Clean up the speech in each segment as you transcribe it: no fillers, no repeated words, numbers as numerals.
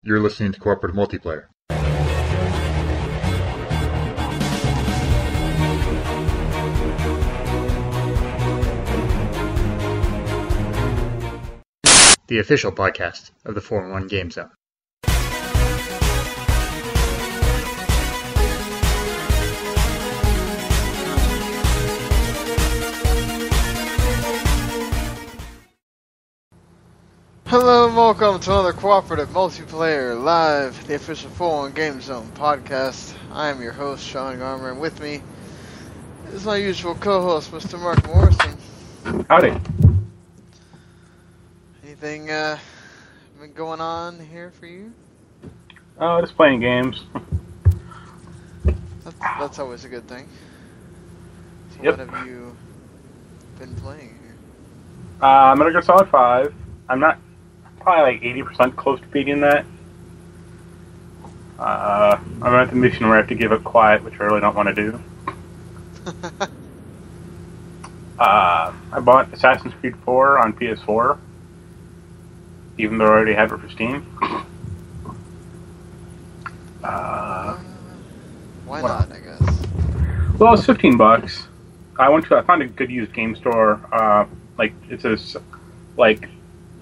You're listening to Cooperative Multiplayer. The official podcast of the 4-in-1 Game Zone. Hello and welcome to another Cooperative Multiplayer Live, the official 4-in-1 Game Zone podcast. I am your host, Sean Garmer, and with me is my usual co-host, Mr. Marc Morrison. Howdy. Anything been going on here for you? Oh, just playing games. That's always a good thing. So Yep. what have you been playing here? Metal Gear Solid 5. I'm not probably like 80% close to beating that. I'm at the mission where I have to give up quiet, which I really don't want to do. I bought Assassin's Creed 4 on PS4, even though I already have it for Steam. Why not, I guess? Well, it's $15. I found a good used game store. It's a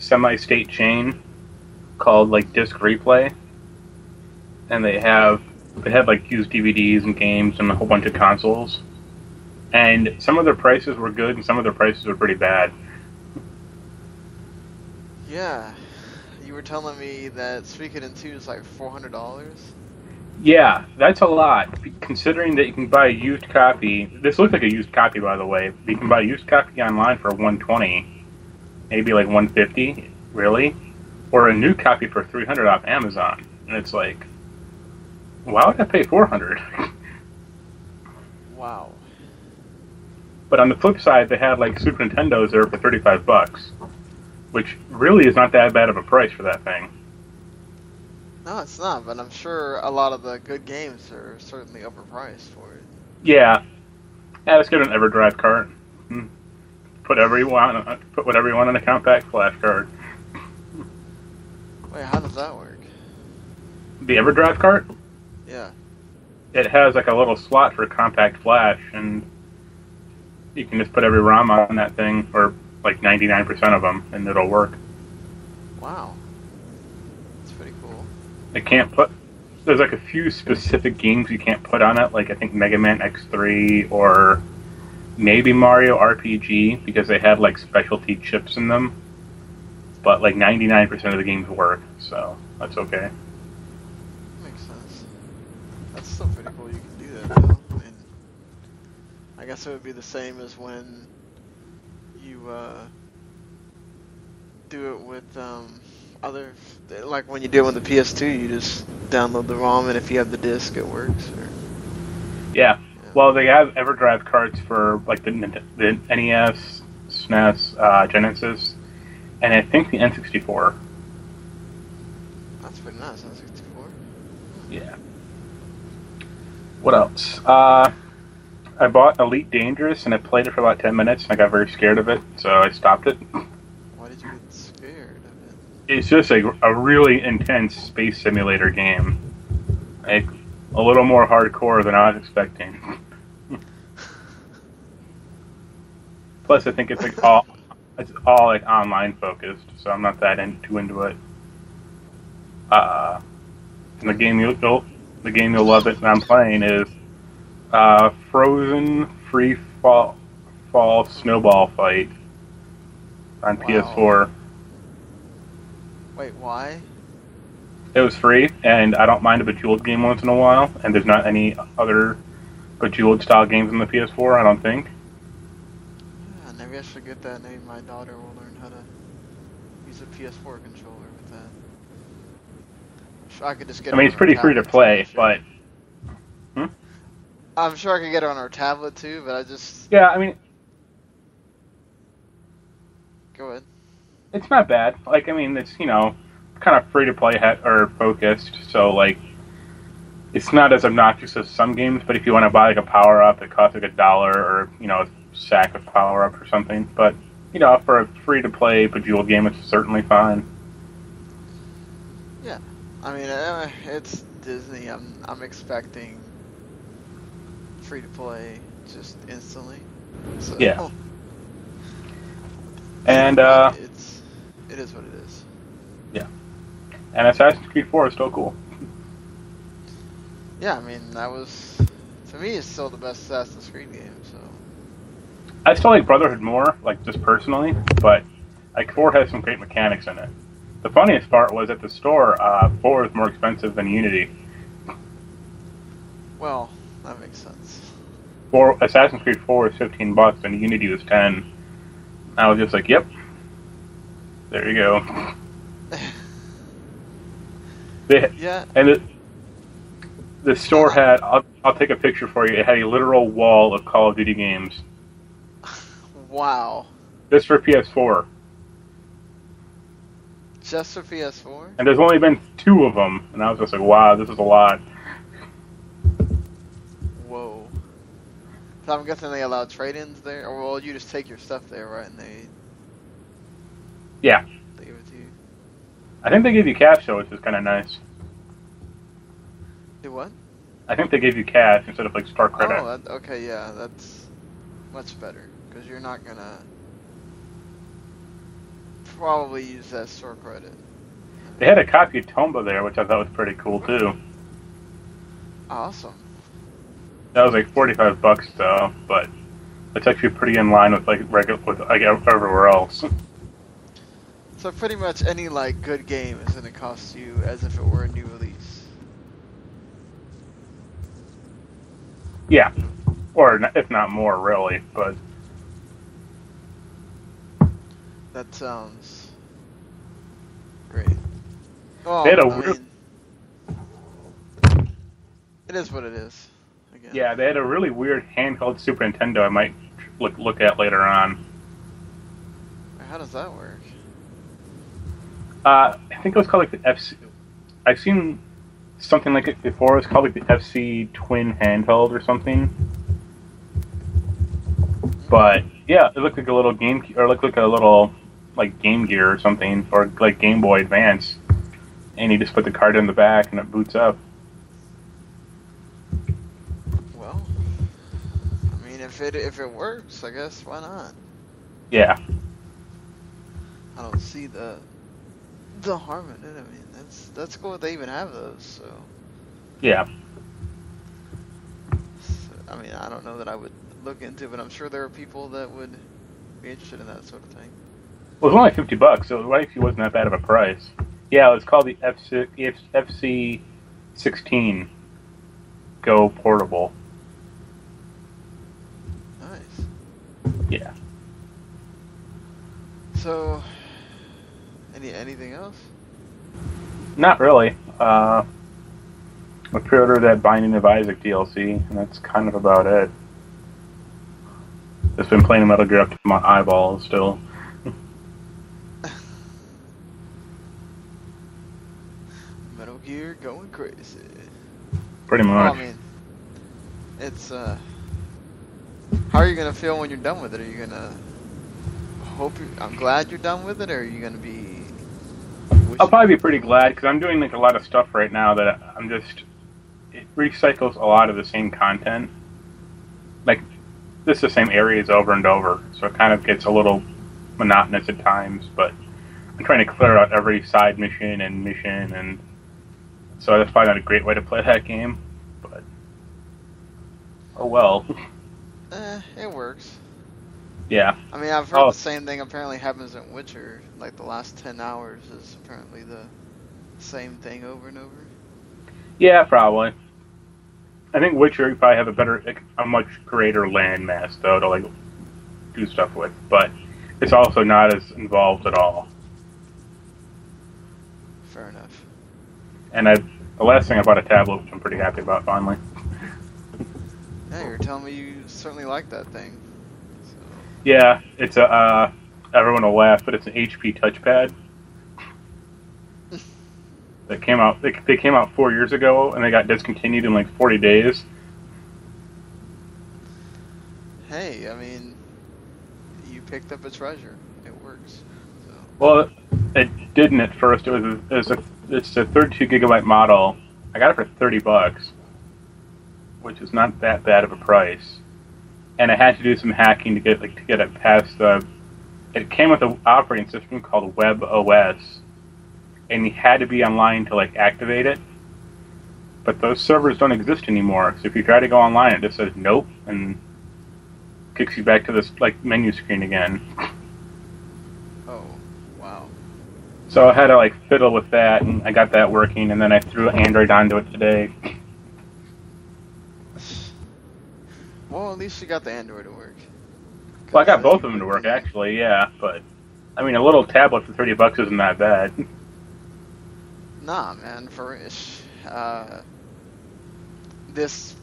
semi-state chain called Disc Replay, and they had used DVDs and games and a whole bunch of consoles. And some of their prices were good, and some of their prices were pretty bad. Yeah, you were telling me that Suikoden 2 is like $400. Yeah, that's a lot, considering that you can buy a used copy. This looks like a used copy, by the way. But you can buy a used copy online for $120. Maybe like $150, really, or a new copy for $300 off Amazon, and it's like, why would I pay $400? Wow. But on the flip side, they had Super Nintendos there for $35, which really is not that bad of a price for that thing. No, it's not, but I'm sure a lot of the good games are certainly overpriced for it. Yeah, let's get an EverDrive cart. Put whatever you want in a compact flash card. Wait, how does that work? The EverDrive cart? Yeah. It has a little slot for compact flash, and you can just put every ROM on that thing, or 99% of them, and it'll work. Wow. That's pretty cool. There's a few specific games you can't put on it, I think Mega Man X3 or maybe Mario RPG, because they had specialty chips in them. But 99% of the games work, so that's okay. Makes sense. That's still pretty cool you can do that, though. I guess it would be the same as when you do it with other... when you do it with the PS2, you just download the ROM, and if you have the disc, it works. Or... Yeah. Well, they have EverDrive carts for the NES, SNES, Genesis, and I think the N64. That's pretty nice, N64. Yeah. What else? I bought Elite Dangerous, and I played it for about 10 minutes, and I got very scared of it, so I stopped it. Why did you get scared of it? It's just a really intense space simulator game. A little more hardcore than I was expecting. Plus, I think it's all online focused, so I'm not that too into it. And the game you'll love it, and I'm playing is Frozen Free Fall Snowball Fight on PS4. Wait, why? It was free, and I don't mind a Bejeweled game once in a while, and there's not any other Bejeweled-style games on the PS4, I don't think. Yeah, maybe I should get that. Maybe my daughter will learn how to use a PS4 controller with that. I could just get. It's pretty free to play, but... I'm sure I could get it on our tablet, too, but I just... Yeah, Go ahead. it's not bad. It's, kind of free to play or focused, so it's not as obnoxious as some games, but if you want to buy a power up, it costs $1 or a sack of power up or something. But for a free to play Bejeweled game, it's certainly fine. Yeah, I mean, it's Disney. I'm expecting free to play just instantly. So Yeah. And it is what it is. yeah, and Assassin's Creed 4 is still cool. Yeah, I mean to me it's still the best Assassin's Creed game. So I still like Brotherhood more, like just personally, but like 4 has some great mechanics in it. The funniest part was at the store, 4 is more expensive than Unity. well, that makes sense. Assassin's Creed 4 is $15 and Unity was 10. I was just like, yep, there you go. Yeah. And the store had, I'll take a picture for you, it had a literal wall of Call of Duty games. Wow. Just for PS4. Just for PS4? And there's only been 2 of them, and I was just like, wow, this is a lot. Whoa. So I'm guessing they allow trade-ins there? Or well, you just take your stuff there, right, and Yeah. they give it to you? I think they give you cash, though, which is kind of nice. Do what? I think they gave you cash instead of, like, store credit. Oh, okay, yeah, that's much better. Because you're not gonna probably use that store credit. They had a copy of Tomba there, which I thought was pretty cool, too. Awesome. That was like $45 though, but it's actually pretty in line with like everywhere else. So pretty much any like good game is gonna cost you as if it were a new release. Yeah, or if not more, really. But That sounds great. Well, they had it is what it is. Again. Yeah, they had a really weird handheld Super Nintendo. I might look at later on. How does that work? I think it was called like the FC. I've seen something like it before. It's called like the FC Twin Handheld or something. But yeah, it looked like a little game, or looked like a little like Game Gear or something, or like Game Boy Advance. And you just put the card in the back and it boots up. Well, I mean, if it works, I guess why not? Yeah. I don't see the harm in it. I mean, that's cool that they even have those. So, Yeah. I mean, I don't know that I would look into it, but I'm sure there are people that would be interested in that sort of thing. Well, it was only $50, so it actually wasn't that bad of a price. Yeah, it's called the FC 16 Go Portable. Nice. Yeah. So, anything else? Not really. I pre-ordered that Binding of Isaac DLC, and that's kind of about it. Just been playing Metal Gear up to my eyeballs still. Metal Gear going crazy. Pretty much. Well, I mean, it's how are you gonna feel when you're done with it? Are you gonna I'm glad you're done with it, or are you gonna be? I'll probably be pretty glad because I'm doing like a lot of stuff right now that I'm just. It recycles a lot of the same content. Like, just the same areas over and over, so it kind of gets a little monotonous at times. But I'm trying to clear out every side mission, and so that's probably not a great way to play that game. But oh well. It works. Yeah. I mean, I've heard the same thing apparently happens in Witcher. Like, the last 10 hours is apparently the same thing over and over. Yeah, probably. I think Witcher probably have a much greater land mass, though, to, like, do stuff with. But it's also not as involved at all. Fair enough. And the last thing I bought a tablet, which I'm pretty happy about, finally. Yeah, you're telling me you certainly like that thing. So. Yeah, it's everyone will laugh, but it's an HP touchpad. That came out. They came out 4 years ago, and they got discontinued in like 40 days. Hey, I mean, you picked up a treasure. It works. So. Well, it didn't at first. It was It's a 32 gigabyte model. I got it for $30, which is not that bad of a price. And I had to do some hacking to get it past the. It came with an operating system called Web OS, and you had to be online to activate it. But those servers don't exist anymore. So if you try to go online, it just says nope and kicks you back to this menu screen again. Oh, wow. So I had to fiddle with that, and I got that working, and then I threw Android onto it today. Well, at least you got the Android to work. Well, I got both of them to work, actually, yeah. But, I mean, a little tablet for $30 isn't that bad. Nah, man, this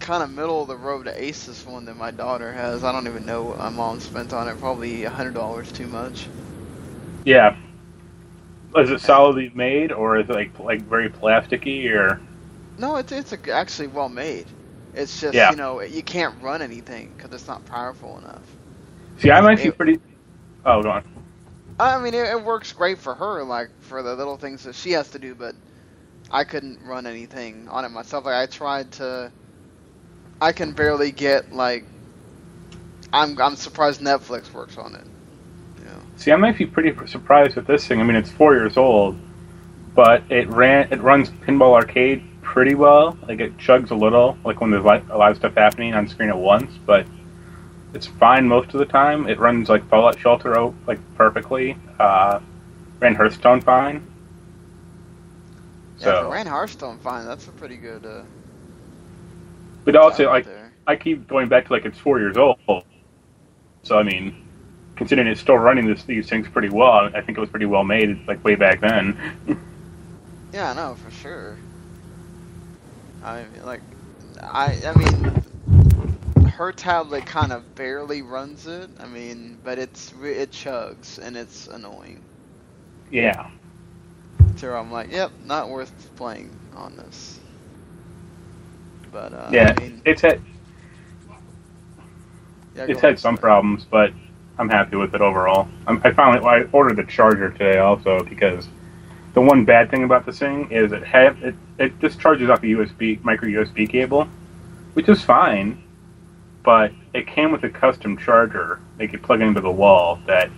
kind of middle of the road to Asus one that my daughter has, I don't even know what my mom spent on it. Probably $100 too much. Yeah. Is it solidly made, or is it very plasticky, or? No, it's actually well made. It's just, you can't run anything because it's not powerful enough. See, I'm actually pretty. Oh, go on. I mean, it works great for her, for the little things that she has to do, but I couldn't run anything on it myself. I tried to. I can barely get I'm surprised Netflix works on it. Yeah. See, I'm actually pretty surprised with this thing. I mean, it's 4 years old, but it runs Pinball Arcade pretty well. It chugs a little, when there's a lot of stuff happening on screen at once, but it's fine most of the time. It runs Fallout Shelter perfectly. Ran Hearthstone fine. Yeah, if it ran Hearthstone fine, that's a pretty good. But also, I keep going back to it's 4 years old. So I mean, considering it's still running these things pretty well, I think it was pretty well made, way back then. Yeah, I know for sure. I mean, her tablet kind of barely runs it. I mean, but it chugs and it's annoying. Yeah. So I'm yep, not worth playing on this. But yeah, I mean, it's had some problems, but I'm happy with it overall. I ordered the charger today also because the one bad thing about this thing is it just charges off a micro USB cable, which is fine, but it came with a custom charger they could plug into the wall that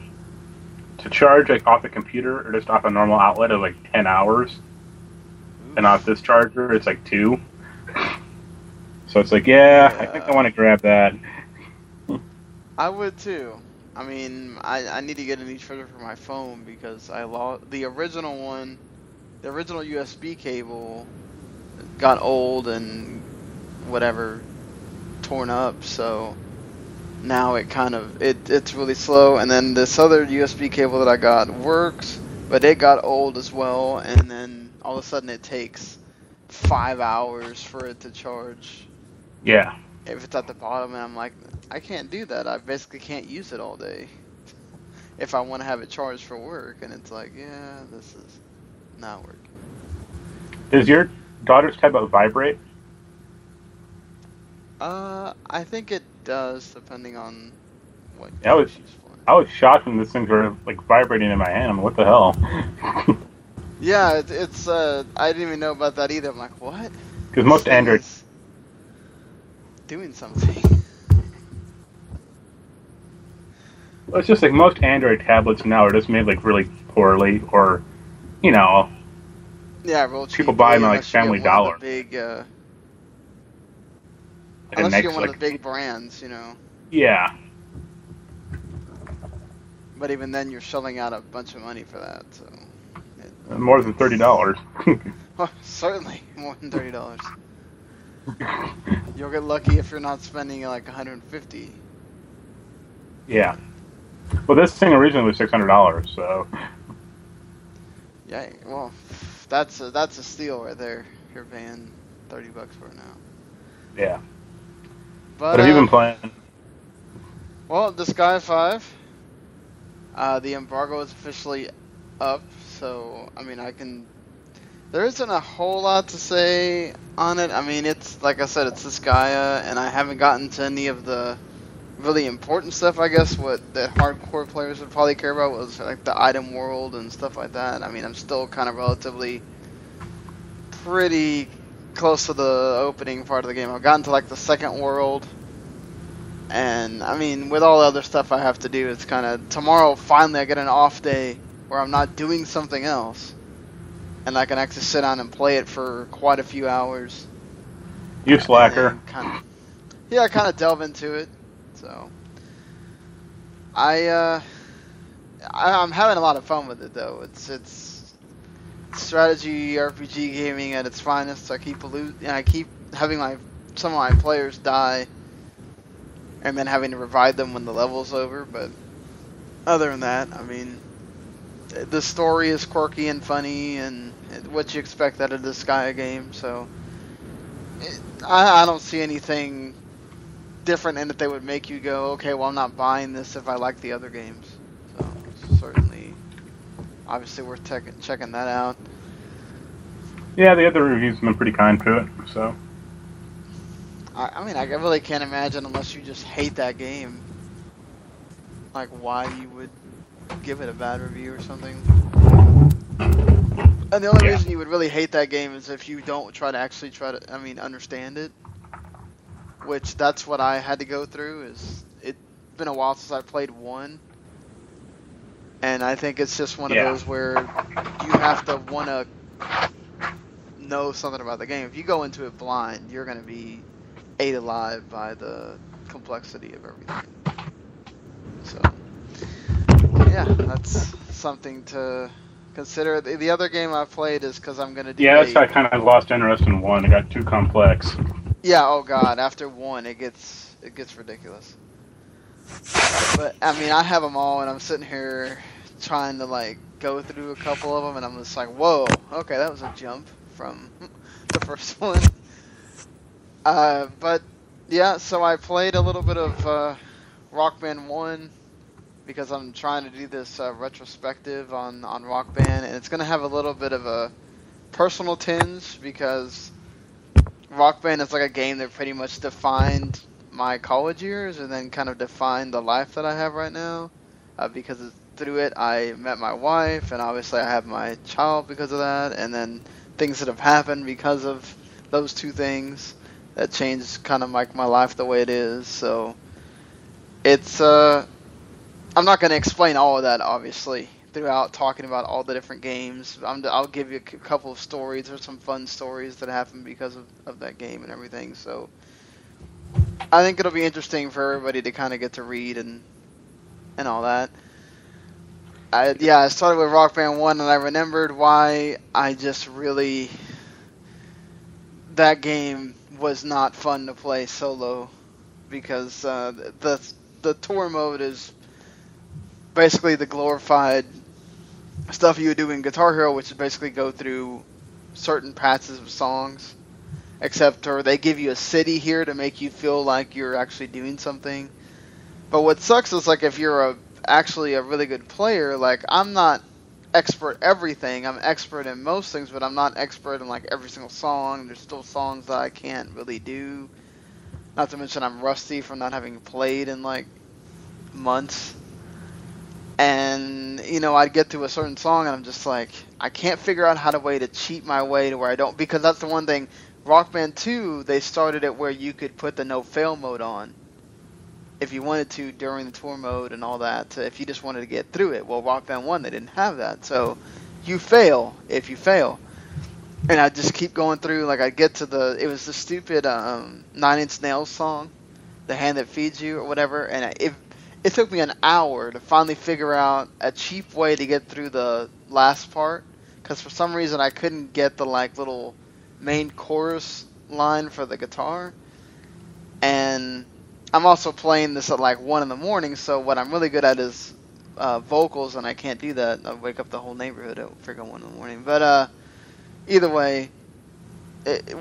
to charge off the computer or just off a normal outlet is 10 hours, and off this charger it's 2. So it's yeah, I think I want to grab that. I would too. I mean, I need to get a new charger for my phone because I lost the original one. The original USB cable got old and whatever torn up, so now it's really slow. And then this other USB cable that I got works, but it got old as well. And then all of a sudden it takes 5 hours for it to charge. Yeah. If it's at the bottom, and I'm I can't do that. I basically can't use it all day if I want to have it charged for work. And it's yeah, this is not working. Does your daughter's tablet vibrate? I think it does, depending on what I was shocked when this thing were vibrating in my hand. I'm what the hell? Yeah, it's I didn't even know about that either. I'm what? Because most Android doing something. Well, it's just most Android tablets now are just made really poorly, or yeah, real cheap. People buy them at Family Dollar. Big, unless you get one of the big brands, Yeah. But even then, you're shelling out a bunch of money for that. So more than $30. Well, certainly more than $30. You'll get lucky if you're not spending $150. Yeah. Well, this thing originally was $600, so. Yeah, well, that's a steal right there. You're paying $30 for it now. Yeah. But have you been playing? Well, the Sky 5. The embargo is officially up, so I mean there isn't a whole lot to say on it. I mean, it's like I said, it's this Gaia, and I haven't gotten to any of the really important stuff, I guess, what the hardcore players would probably care about was like the item world and stuff like that. I mean, I'm still kind of relatively pretty close to the opening part of the game. I've gotten to like the second world, and I mean, with all the other stuff I have to do, it's kind of tomorrow. Finally, I get an off day where I'm not doing something else, and I can actually sit down and play it for quite a few hours. You slacker. I kind of delve into it. So I'm having a lot of fun with it though. It's strategy RPG gaming at its finest. I keep having some of my players die, and then having to revive them when the level's over. But other than that, I mean, the story is quirky and funny, and what you expect out of this Gaia game. So I don't see anything different in that they would make you go, okay, well, I'm not buying this if I like the other games. So certainly, obviously, worth checking that out. Yeah, the other reviews have been pretty kind to it. So I mean, I really can't imagine, unless you just hate that game, like why you would give it a bad review or something. And the only reason you would really hate that game is if you don't understand it. Which that's what I had to go through. Is it's been a while since I played 1, and I think it's just one of those where you have to want to know something about the game. If you go into it blind, you're going to be ate alive by the complexity of everything. So yeah, that's something to consider. The other game I played is because I'm going to do. Yeah, that's why I kind of lost interest in 1. It got too complex. Yeah, oh god, after 1 it gets ridiculous. But I mean, I have them all, and I'm sitting here trying to like go through a couple of them, and I'm just like, whoa, okay, that was a jump from the first one. But yeah, so I played a little bit of Rock Band 1 because I'm trying to do this retrospective on Rock Band, and it's going to have a little bit of a personal tinge because Rock Band is like a game that pretty much defined my college years and then kind of defined the life that I have right now. Because through it, I met my wife, and obviously I have my child because of that, and then things that have happened because of those two things that changed kind of like my life the way it is. So it's I'm not going to explain all of that, obviously, throughout talking about all the different games. I'll give you a couple of stories or some fun stories that happened because of that game and everything. So I think it'll be interesting for everybody to kind of get to read and all that. I started with Rock Band 1, and I remembered why I just really... That game was not fun to play solo, because the tour mode is basically the glorified stuff you would do in Guitar Hero, which is basically go through certain patches of songs, or they give you a city here to make you feel like you're actually doing something. But what sucks is, like, if you're actually a really good player, like, I'm not expert everything. I'm expert in most things, but I'm not expert in, like, every single song. There's still songs that I can't really do. Not to mention I'm rusty from not having played in, like, months. And, I'd get to a certain song and I'm just like, I can't figure out how to cheat my way to where I don't, because that's the one thing. Rock Band 2, they started it where you could put the no-fail mode on if you wanted to during the tour mode and all that, if you just wanted to get through it. Well, Rock Band 1, they didn't have that. So you fail if you fail. And I just keep going through, like, I get to it was the stupid 9 Inch Nails song, The Hand That Feeds You or whatever, and it took me an hour to finally figure out a cheap way to get through the last part, because for some reason I couldn't get the, like, little main chorus line for the guitar. And I'm also playing this at like 1 in the morning, so what I'm really good at is vocals, and I can't do that. I wake up the whole neighborhood at freaking 1 in the morning. But either way,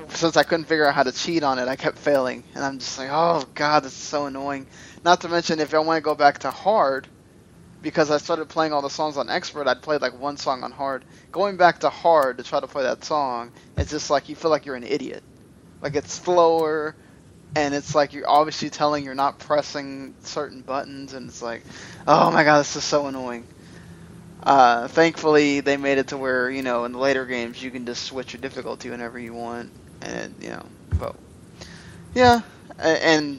since I couldn't figure out how to cheat on it, I kept failing, and I'm just like, oh god, this is so annoying. Not to mention, if I want to go back to hard, because I started playing all the songs on expert, I'd played like one song on hard. Going back to hard to try to play that song, it's just like you feel like you're an idiot. Like, it's slower, and it's like you're obviously telling you're not pressing certain buttons, and it's like, oh my god, this is so annoying. Thankfully, they made it to where, in the later games, you can just switch your difficulty whenever you want, and, but, yeah, and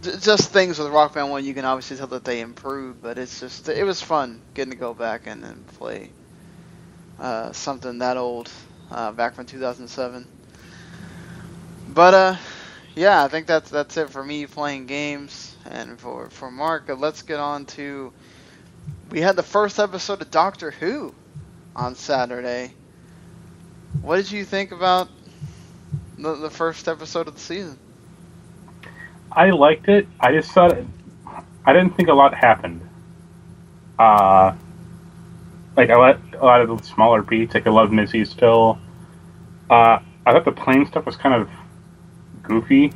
just things with Rock Band 1, you can obviously tell that they improved, but it was fun getting to go back and play something that old, back from 2007. But, yeah, I think that's it for me playing games, and for Mark, let's get on to... We had the first episode of Doctor Who on Saturday. What did you think about the first episode of the season? I liked it. I just thought I didn't think a lot happened. I liked a lot of the smaller beats. I love Missy still. I thought the plane stuff was kind of goofy.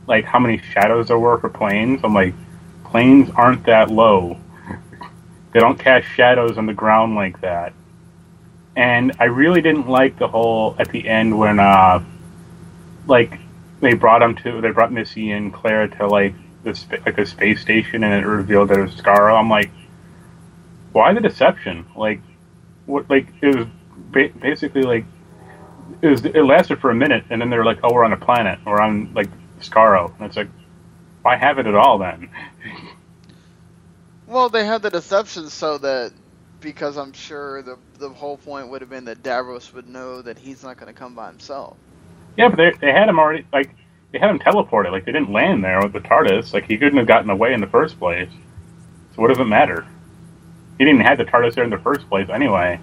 Like how many shadows there were for planes. I'm like, planes aren't that low. They don't cast shadows on the ground like that. And I really didn't like the whole at the end when they brought Missy and Clara to the space station, and it revealed that it was Scarrow. I'm like, why the deception? Like, what? Like it was basically it lasted for a minute, and then they're like, oh, we're on a planet, we're on Scarrow, and it's like, why have it at all then? Well, they had the deception because I'm sure the whole point would have been that Davros would know that he's not going to come by himself. Yeah, but they had him already, they had him teleported. They didn't land there with the TARDIS. He couldn't have gotten away in the first place. So what does it matter? He didn't have the TARDIS there in the first place anyway.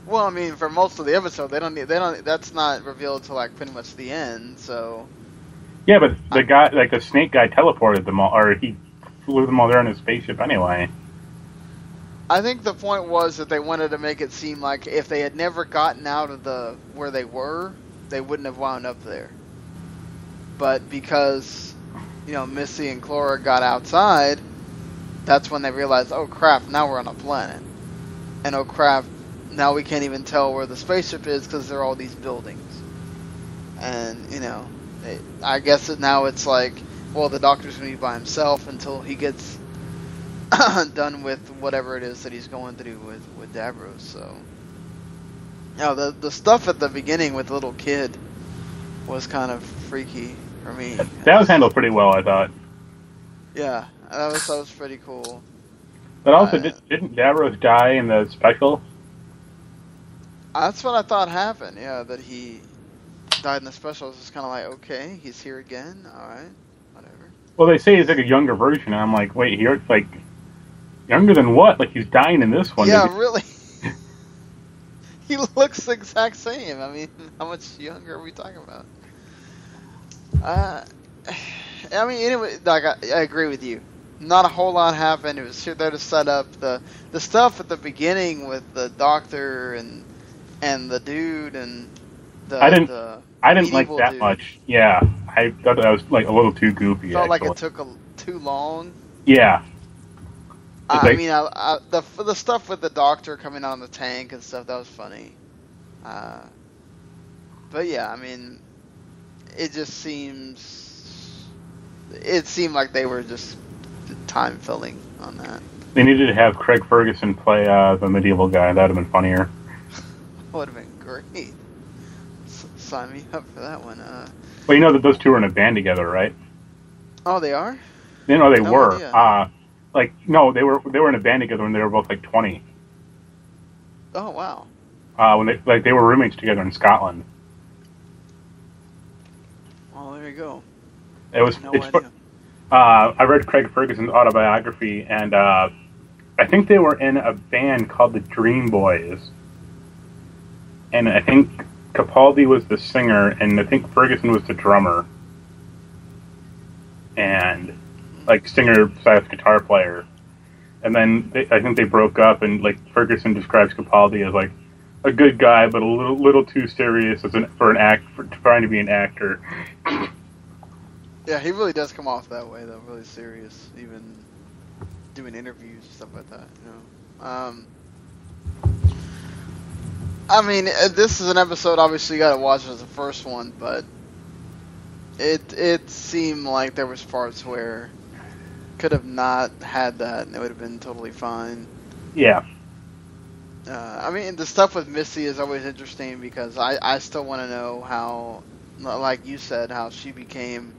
Well, I mean, for most of the episode, they don't. That's not revealed till pretty much the end. So. Yeah, but the guy, the snake guy, teleported them all, or he flew them all there in his spaceship anyway. I think the point was that they wanted to make it seem like if they had never gotten out of where they were, they wouldn't have wound up there. But because, Missy and Clara got outside, that's when they realized, oh crap, now we're on a planet. And oh crap, now we can't even tell where the spaceship is because there are all these buildings. And, I guess now it's the Doctor's going to be by himself until he gets done with whatever it is that he's going through with Davros. So, the stuff at the beginning with the little kid was kind of freaky for me. That was handled pretty well, I thought. Yeah, that was pretty cool. But also, didn't Davros die in the special? That's what I thought happened. Yeah, that he died in the special. I was just kind of okay, he's here again. All right, whatever. Well, they say he's a younger version, and I'm like, wait, here, younger than what? He's dying in this one. Yeah, really. He looks the exact same. I mean, how much younger are we talking about? Anyway, I agree with you. Not a whole lot happened. It was there to set up the stuff at the beginning with the Doctor and the dude and the. I didn't like that dude. Much. Yeah, I thought that was a little too goofy. Felt like it took too long. Yeah. The stuff with the Doctor coming out of the tank and stuff, that was funny. But yeah, I mean, it seemed like they were just time filling on that. They needed to have Craig Ferguson play the medieval guy. That would have been funnier. Would have been great. Sign me up for that one. Well, you know that those two are in a band together, right? Oh, they are? They were. Idea. No, they were in a band together when they were both 20. Oh wow. When they were roommates together in Scotland. Oh, there you go. It's idea. I read Craig Ferguson's autobiography, and I think they were in a band called the Dream Boys. And I think Capaldi was the singer, and I think Ferguson was the drummer. And singer / guitar player. And then I think they broke up, and Ferguson describes Capaldi as a good guy, but a little too serious for trying to be an actor. Yeah, he really does come off that way, though, really serious, even doing interviews and stuff like that. I mean, this is an episode, obviously you gotta watch as the first one, but It seemed like there was parts where could have not had that and it would have been totally fine. Yeah. I mean, the stuff with Missy is always interesting because I still want to know how, like you said, how she became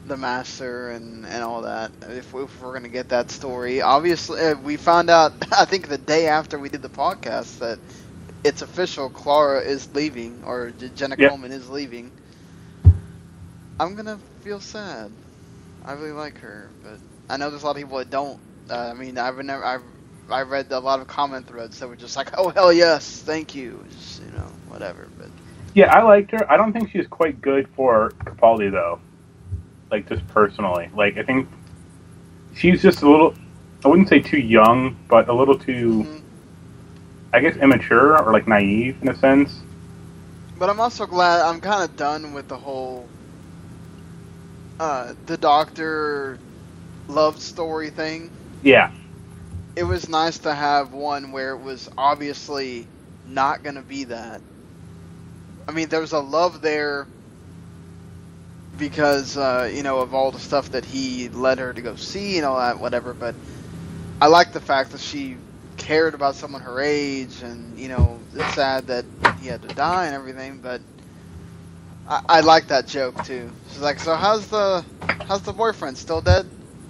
the master and all that. If we're going to get that story. Obviously, we found out, I think the day after we did the podcast, that it's official, Clara is leaving, or Jenna Coleman is leaving. I'm going to feel sad. I really like her, but I know there's a lot of people that don't. I mean, I read a lot of comment threads that were just like, "Oh hell yes, thank you," just, whatever. But yeah, I liked her. I don't think she's quite good for Capaldi though. Like just personally, like I think she's just a little. I wouldn't say too young, but a little too, I guess, immature or like naive in a sense. But I'm also glad I'm kind of done with the whole the Doctor love story thing. Yeah. It was nice to have one where it was obviously not going to be that. I mean, there was a love there because, of all the stuff that he led her to go see and all that, whatever. But I like the fact that she cared about someone her age and, it's sad that he had to die and everything. But I like that joke, too. She's like, so how's the boyfriend? Still dead?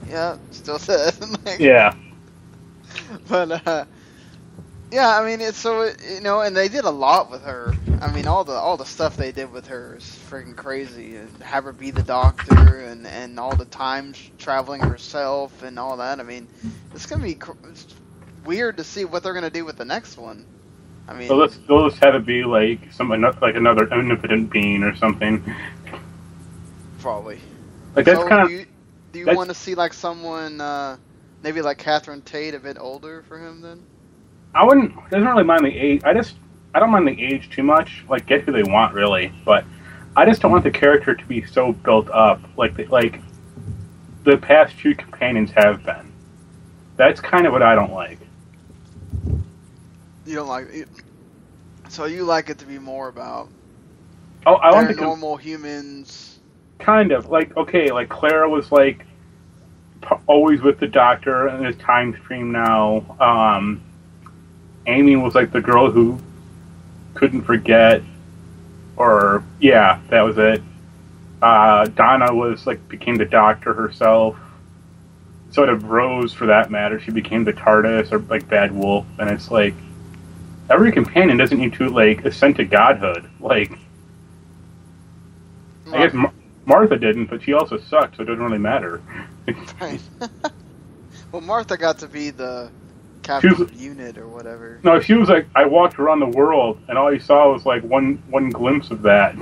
Yeah, still dead. Like, yeah. But yeah, I mean, it's so and they did a lot with her. I mean, all the stuff they did with her is freaking crazy. And have her be the Doctor, and all the time traveling herself and all that. I mean, it's gonna be weird to see what they're gonna do with the next one. I mean, they'll just have it be like another omnipotent being or something. Probably. Like that's kind of. Do you want to see like someone? Maybe like Catherine Tate, a bit older for him then? I wouldn't. Doesn't really mind the age. I don't mind the age too much. Like, get who they want, really. But I just don't want the character to be so built up, like the past two companions have been. That's kind of what I don't like. You don't like it. So you like it to be more about I want the normal humans. Kind of like like Clara was like always with the Doctor in his time stream now. Amy was like the girl who couldn't forget, or yeah, that was it. Donna was like became the Doctor herself. Sort of Rose, for that matter, she became the TARDIS or like Bad Wolf, and it's like every companion doesn't need to like ascend to godhood. Like I guess Martha didn't, but she also sucked, so it doesn't really matter. Right. Well, Martha got to be the captain of unit or whatever. No, she was like, I walked around the world, and all you saw was like one glimpse of that.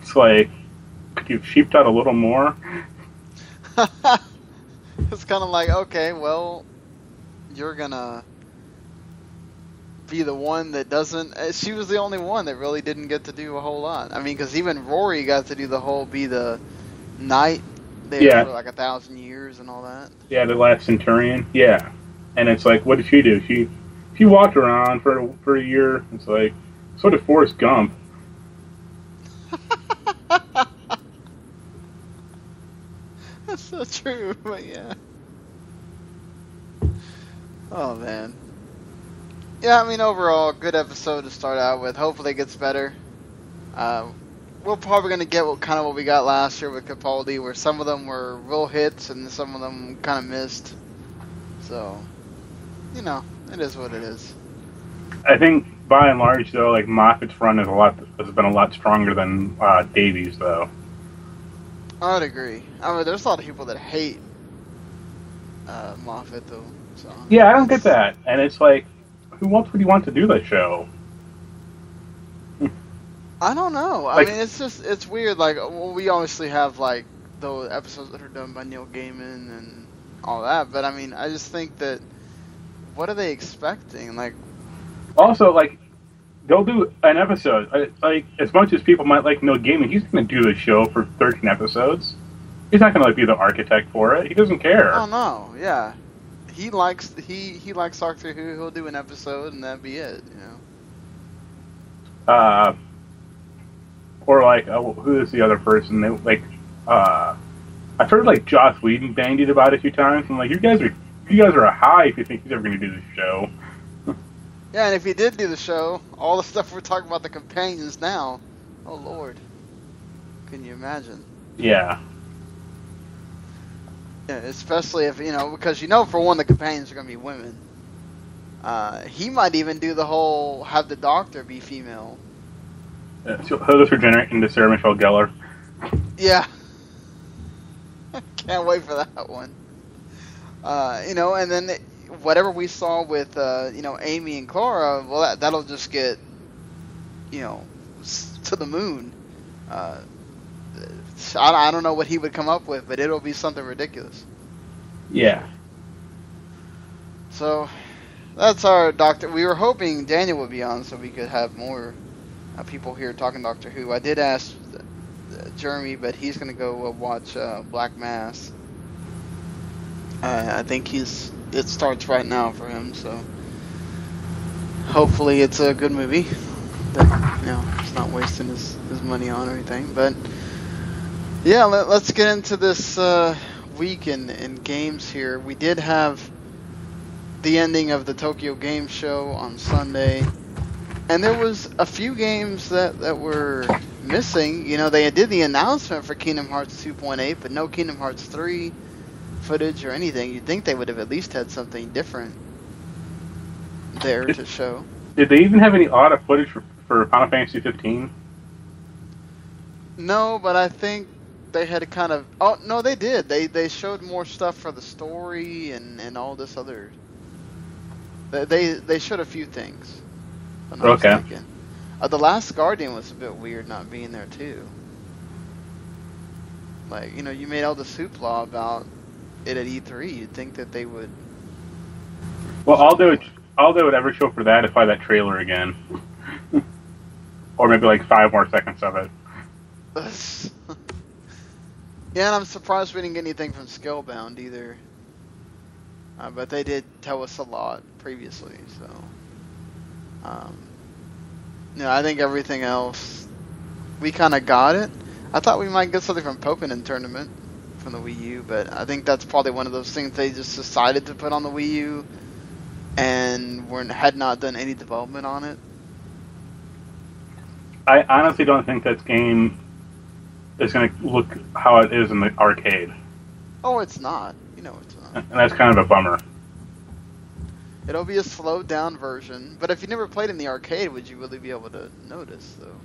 It's like, could you have sheeped out a little more? It's kind of like, okay, well, you're gonna be the one that doesn't. She was the only one that really didn't get to do a whole lot. I mean, because even Rory got to do the whole be the knight there for like 1,000 years and all that. Yeah, the last Centurion. Yeah, and it's like, what did she do? She walked around for a year. It's like sort of Forrest Gump. That's so true, but yeah. Oh man. Yeah, I mean, overall, good episode to start out with. Hopefully it gets better. We're probably going to get what we got last year with Capaldi, where some of them were real hits and some of them kind of missed. So, it is what it is. I think, by and large, though, like, Moffat's run has been a lot stronger than Davies, though. I would agree. I mean, there's a lot of people that hate Moffat, though. So, yeah, I don't get that. And it's like, who else would you want to do that show? I don't know. Like, I mean, it's weird. Like, we obviously have, like, those episodes that are done by Neil Gaiman and all that. But, I mean, I just think that, what are they expecting? Like, also, like, they'll do an episode. Like, as much as people might like Neil Gaiman, he's going to do the show for 13 episodes. He's not going to, like, be the architect for it. He doesn't care. Oh, no. Yeah. He likes Doctor Who. He'll do an episode and that'd be it, Or like, who is the other person? I've heard like Joss Whedon banged it about it a few times. I'm like, you guys are high if you think he's ever going to do this show. Yeah, and if he did do the show, all the stuff we're talking about the companions now, oh Lord, can you imagine? Yeah. Yeah, especially if because for one, the companions are going to be women. He might even do the whole have the Doctor be female. So he'll just regenerate into Sarah Michelle Gellar. Yeah. Can't wait for that one. And then whatever we saw with Amy and Clara, well, that'll just get to the moon. I don't know what he would come up with, but it'll be something ridiculous. Yeah. So that's our Doctor. We were hoping Daniel would be on so we could have more people here talking Doctor Who. I did ask Jeremy, but he's going to go watch Black Mass. I think it starts right now for him, so hopefully it's a good movie that he's not wasting his money on or anything. But yeah, let's get into this week in games here. We did have the ending of the Tokyo Game Show on Sunday, and there was a few games that were missing. They did the announcement for Kingdom Hearts 2.8, but no Kingdom Hearts 3 footage or anything. You'd think they would have at least had something different there to show. Did they even have any audio footage for Final Fantasy 15? No, but I think they had kind of... Oh, no, they did. They showed more stuff for the story and all this other... They showed a few things. If I'm not mistaken. The Last Guardian was a bit weird not being there, too. Like, you made all the hoopla about it at E3. You'd think that they would... Well, all they would ever show for that is probably that trailer again. Or maybe like 5 more seconds of it. Yeah, and I'm surprised we didn't get anything from Scalebound either. But they did tell us a lot previously, so... I think everything else, we kind of got it. I thought we might get something from Pokémon Tournament from the Wii U, but I think that's probably one of those things they just decided to put on the Wii U and had not done any development on it. I honestly don't think that game is going to look how it is in the arcade. Oh, it's not. It's not. And that's kind of a bummer. It'll be a slowed down version, but if you never played in the arcade, would you really be able to notice, though?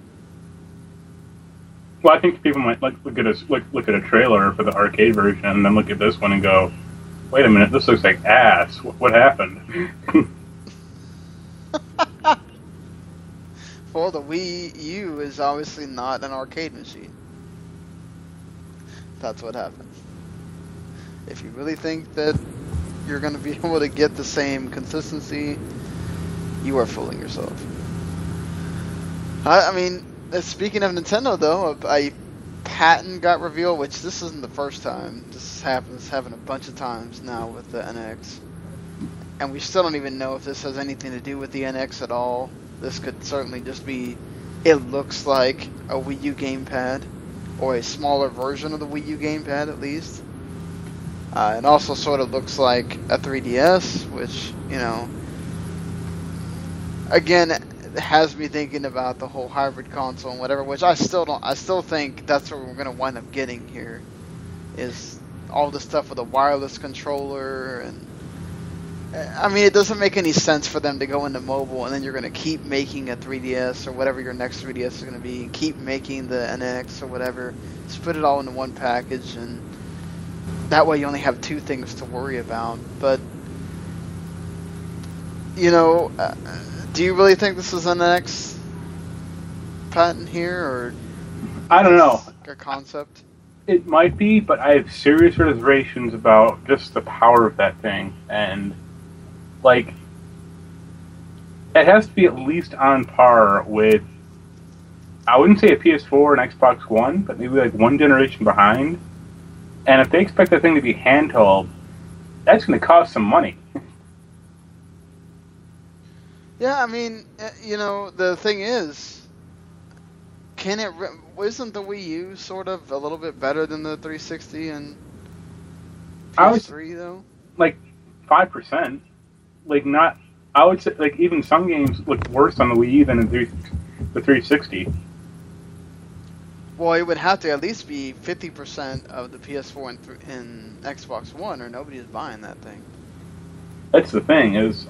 Well, I think people might look at a trailer for the arcade version and then look at this one and go, "Wait a minute, this looks like ass. What happened?" Well, the Wii U is obviously not an arcade machine. That's what happened. If you really think that you're going to be able to get the same consistency, you are fooling yourself. I mean, speaking of Nintendo, though, a patent got revealed, which this isn't the first time. This happens a bunch of times now with the NX. And we still don't even know if this has anything to do with the NX at all. This could certainly just be, it looks like a Wii U gamepad, or a smaller version of the Wii U gamepad at least. It also sort of looks like a 3DS, which, again, has me thinking about the whole hybrid console and whatever, which I still think that's what we're going to wind up getting here, is all the stuff with a wireless controller. And I mean, it doesn't make any sense for them to go into mobile and then you're going to keep making a 3DS or whatever your next 3DS is going to be, and keep making the NX or whatever. Just put it all into one package, and that way you only have 2 things to worry about. But, do you really think this is an NX patent here, or I don't know. A concept? It might be, but I have serious reservations about just the power of that thing. And, it has to be at least on par with, I wouldn't say a PS4 and Xbox One, but maybe one generation behind. And if they expect that thing to be handheld, that's going to cost some money. Yeah, I mean, the thing is, can it? Isn't the Wii U sort of a little bit better than the 360 and PS3 though? Like 5%. Like not. I would say like even some games look worse on the Wii U than the 360. Well, it would have to at least be 50% of the PS4 and Xbox One, or nobody's buying that thing. That's the thing is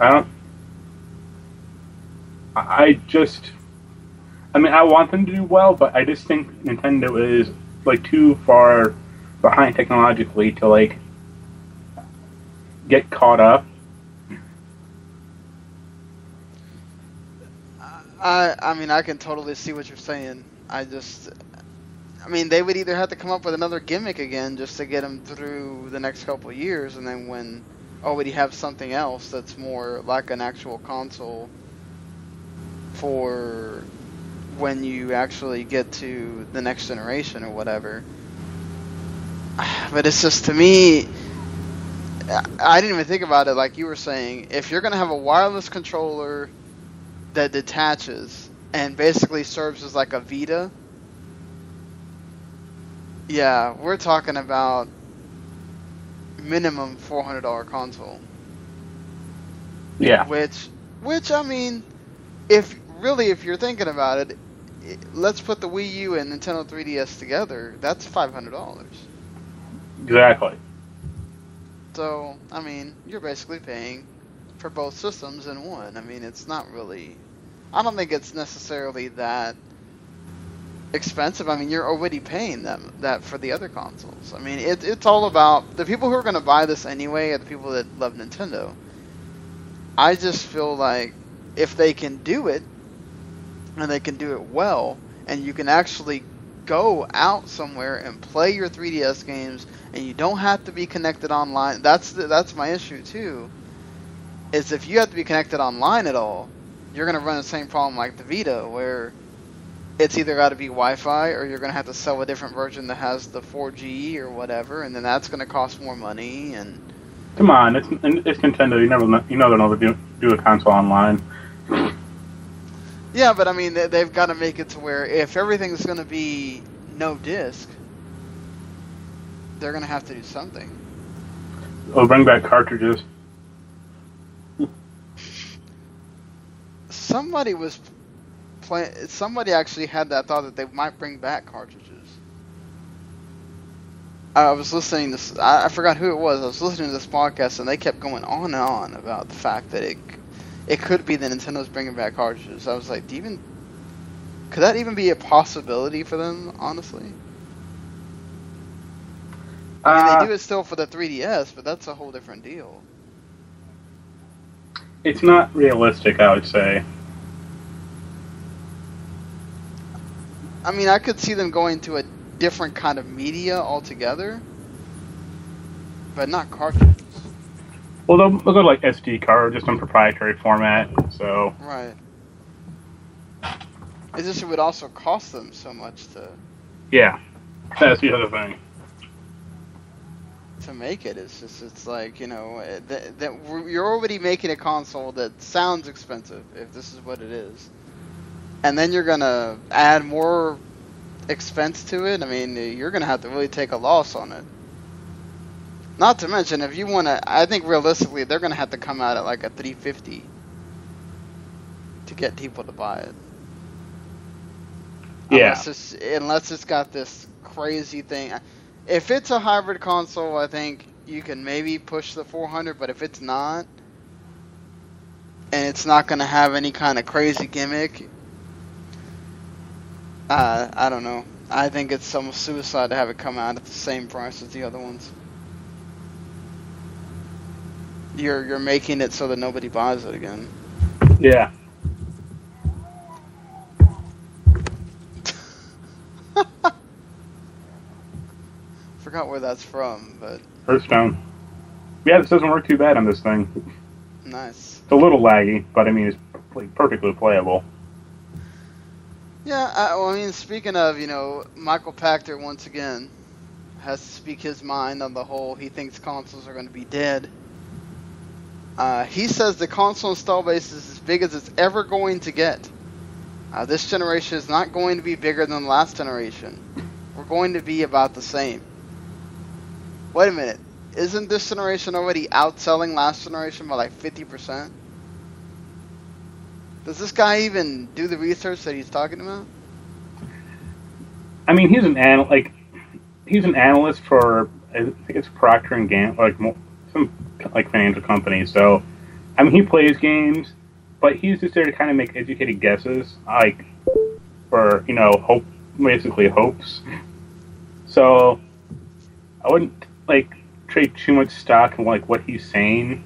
I mean, I want them to do well, but I just think Nintendo is like too far behind technologically to like get caught up. I mean, I can totally see what you're saying. I mean, they would either have to come up with another gimmick again just to get them through the next couple of years, and then when already have something else that's more like an actual console for when you actually get to the next generation or whatever. But it's just, to me, I didn't even think about it like you were saying. If you're going to have a wireless controller that detaches and basically serves as like a Vita, yeah, we're talking about minimum $400 console. Yeah. Which I mean, if you're thinking about it, let's put the Wii U and Nintendo 3DS together. That's $500. Exactly. So, I mean, you're basically paying for both systems in one. I mean, it's not really... I don't think it's necessarily that expensive. I mean, you're already paying that for the other consoles. I mean, it's all about... The people who are going to buy this anyway are the people that love Nintendo. I just feel like if they can do it, and they can do it well, and you can actually go out somewhere and play your 3DS games, and you don't have to be connected online. That's my issue too. Is if you have to be connected online at all, you're going to run the same problem like the Vita, where it's either got to be Wi-Fi, or you're going to have to sell a different version that has the 4G or whatever, and then that's going to cost more money. And come on, it's Nintendo. You know they'll never do a console online. Yeah, but I mean, they've got to make it to where if everything's going to be no disc, they're going to have to do something. Oh, bring back cartridges. Somebody was playing. Somebody actually had that thought that they might bring back cartridges. I was listening to. I forgot who it was. I was listening to this podcast, and they kept going on and on about the fact that it could be that Nintendo's bringing back cartridges. I was like, could that even be a possibility for them, honestly? I mean, they do it still for the 3DS, but that's a whole different deal. It's not realistic, I would say. I mean, I could see them going to a different kind of media altogether, but not cartridges. Well, they'll go like SD card, just in proprietary format, so... Right. It's just it would also cost them so much to... Yeah, that's the other thing. To make it, it's like, you know, you're already making a console that sounds expensive, if this is what it is. And then you're going to add more expense to it. I mean, you're going to have to really take a loss on it. Not to mention, if you want to, I think realistically, they're going to have to come out at like a $350 to get people to buy it. Yeah. Unless it's got this crazy thing. If it's a hybrid console, I think you can maybe push the 400, but if it's not, and it's not going to have any kind of crazy gimmick, I don't know. I think it's almost suicide to have it come out at the same price as the other ones. You're making it so that nobody buys it again. Yeah. Forgot where that's from, but... Hearthstone. Yeah, this doesn't work too bad on this thing. Nice. It's a little laggy, but I mean, it's like perfectly playable. Yeah, I mean, speaking of, you know, Michael Pachter, once again, has to speak his mind on the whole, he thinks consoles are going to be dead. He says the console install base is as big as it's ever going to get. This generation is not going to be bigger than the last generation. We're going to be about the same. Wait a minute. Isn't this generation already outselling last generation by like 50%? Does this guy even do the research that he's talking about? I mean, he's an analyst for, I think it's Procter and Gamble, some like financial company. So, I mean, he plays games, but he's just there to kind of make educated guesses, like for basically hopes. So, I wouldn't trade too much stock in what he's saying.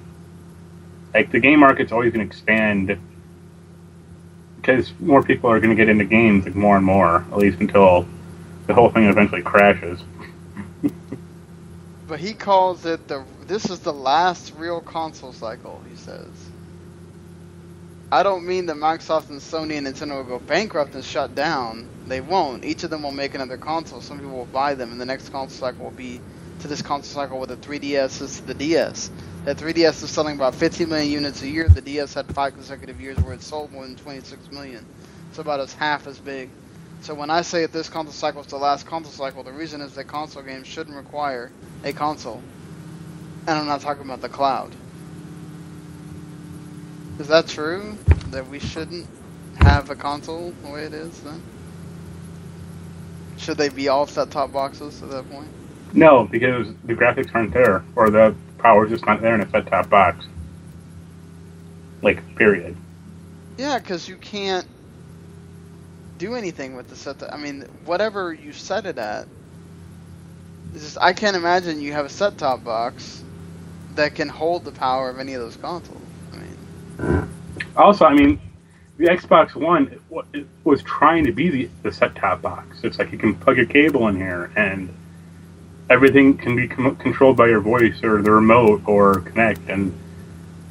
Like, the game market's always going to expand because more people are going to get into games more and more, at least until the whole thing eventually crashes. But he calls it this is the last real console cycle, he says. I don't mean that Microsoft and Sony and Nintendo will go bankrupt and shut down. They won't. Each of them will make another console. Some people will buy them, and the next console cycle will be to this console cycle with the 3DS is the DS. That 3DS is selling about 15 million units a year. The DS had 5 consecutive years where it sold more than 26 million. So about half as big. So when I say that this console cycle is the last console cycle, the reason is that console games shouldn't require a console. And I'm not talking about the cloud. Is that true? That we shouldn't have a console the way it is then? Should they be all set-top boxes at that point? No, because the graphics aren't there, or the power's just not there in a set-top box. Period. Yeah, because you can't do anything with the set-top. I mean, whatever you set it at, I can't imagine you have a set-top box that can hold the power of any of those consoles. Also, the Xbox One was trying to be the set-top box. It's like you can plug a cable in here, and everything can be controlled by your voice or the remote or Kinect, and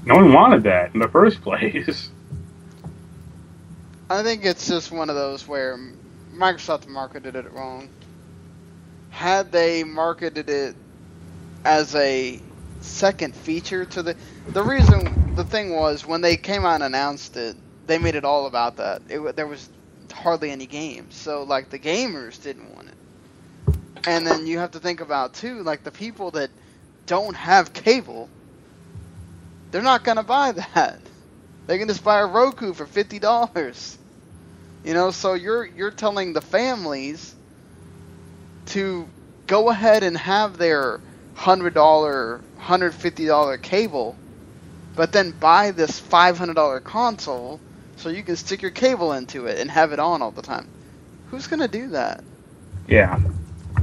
no one wanted that in the first place. I think it's just one of those where Microsoft marketed it wrong. Had they marketed it as a second feature to the thing was, when they came out and announced it, they made it all about that. There was hardly any games, so the gamers didn't want it. And then you have to think about too, the people that don't have cable, they're not gonna buy that. They can just buy a Roku for $50. So you're telling the families to go ahead and have their $100, $150 cable, but then buy this $500 console so you can stick your cable into it and have it on all the time. Who's gonna do that? Yeah.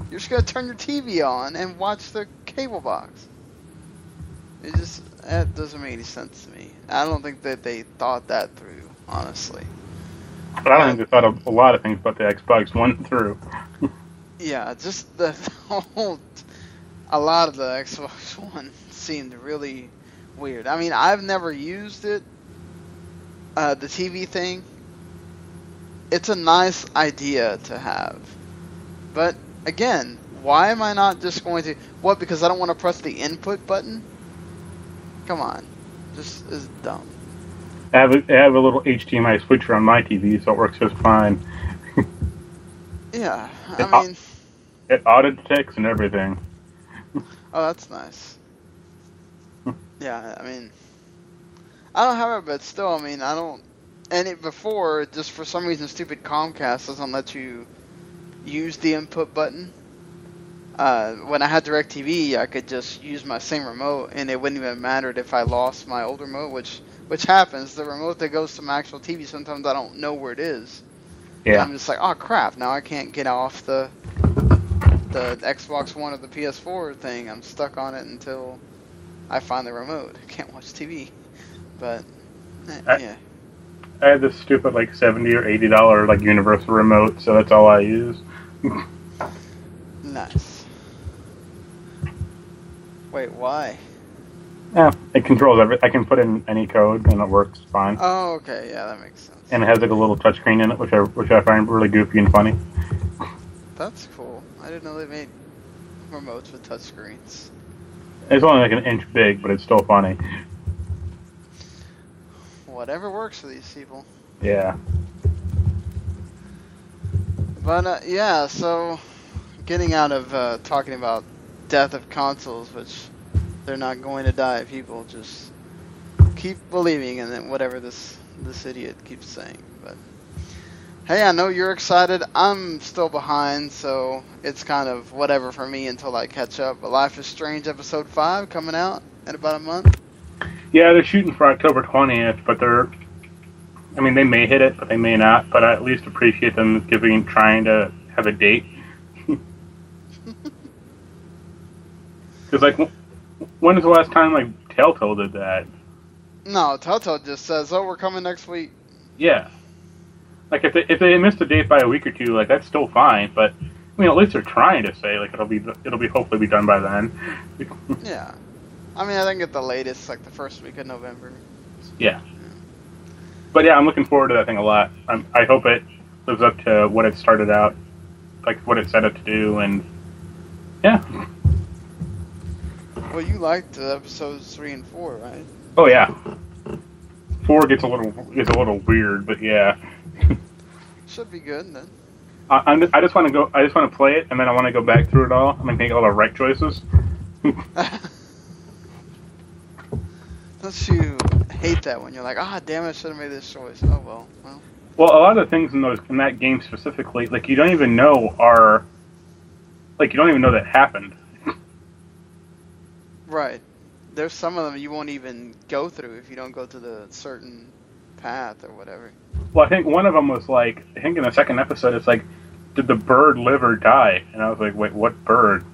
You're just gonna turn your TV on and watch the cable box. That doesn't make any sense to me. I don't think that they thought that through, honestly. But I don't think they thought a lot of things about the Xbox One through. Yeah, just a lot of the Xbox One seemed really weird. I've never used it. The TV thing. It's a nice idea to have. But, again, why am I not just going to... What, because I don't want to press the input button? Come on. Just is dumb. I have a little HDMI switcher on my TV, so it works just fine. Yeah, it auto detects and everything. Oh, that's nice. Yeah, I don't have it, but still, I don't... And before, just for some reason, stupid Comcast doesn't let you use the input button. When I had DirecTV, I could just use my same remote, and it wouldn't even matter if I lost my old remote, which happens. The remote that goes to my actual TV, sometimes I don't know where it is. Yeah. And I'm just like, oh crap! Now I can't get off the Xbox One or the PS4 thing. I'm stuck on it until I find the remote. I can't watch TV. But yeah. I had this stupid $70 or $80 universal remote, so that's all I use. Nice. Wait, why? Yeah, it controls everything. I can put in any code and it works fine. Oh, okay, yeah, that makes sense. And it has a little touchscreen in it, which I find really goofy and funny. That's cool. I didn't know they made remotes with touchscreens. It's only an inch big, but it's still funny. Whatever works for these people. Yeah. But yeah, so getting out of talking about death of consoles, which they're not going to die. People just keep believing in it, whatever this idiot keeps saying. But hey, I know you're excited. I'm still behind, so it's kind of whatever for me until I catch up. But Life is Strange Episode 5 coming out in about a month. Yeah, they're shooting for October 20th, but they may hit it, but they may not. But I at least appreciate them trying to have a date. Because, like, when was the last time, like, Telltale did that? No, Telltale just says, "Oh, we're coming next week." Yeah. Like, if they missed a date by a week or two, like, that's still fine. But I mean, at least they're trying to say, like, it'll be hopefully be done by then. Yeah. I mean, I think at the latest, like the first week of November. Yeah. But yeah, I'm looking forward to that thing a lot. I hope it lives up to what it started out, like what it set out to do, and yeah. Well, you liked episodes 3 and 4, right? Oh yeah. 4 gets a little weird, but yeah. Should be good then. I just want to play it, and then I want to go back through it all and make all the right choices. Don't you hate that when you're like, damn, I should have made this choice. Oh well. Well, a lot of the things in that game specifically, like you don't even know that happened. Right. There's some of them you won't even go through if you don't go to the certain path or whatever. Well, I think one of them was like, I think in the second episode, it's like, did the bird live or die? And I was like, wait, what bird?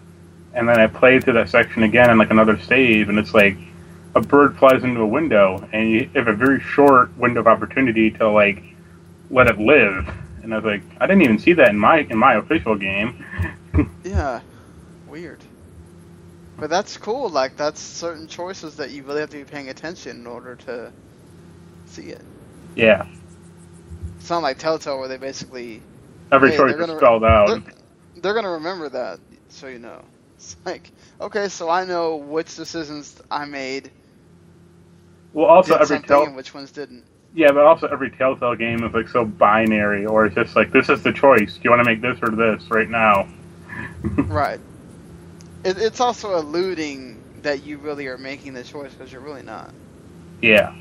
And then I played through that section again in like another save, and it's like, a bird flies into a window, and you have a very short window of opportunity to like let it live. And I was like, I didn't even see that in my official game. Yeah, weird. But that's cool. Like that's certain choices that you really have to be paying attention in order to see it. Yeah. It's not like Telltale where they basically every choice is spelled out. They're gonna remember that, so you know. It's like, okay, so I know which decisions I made. Well, also and which ones didn't. Yeah, but also every Telltale game is like so binary, or it's just like, this is the choice. Do you want to make this or this right now? Right. It's also alluding that you really are making the choice because you're really not. Yeah.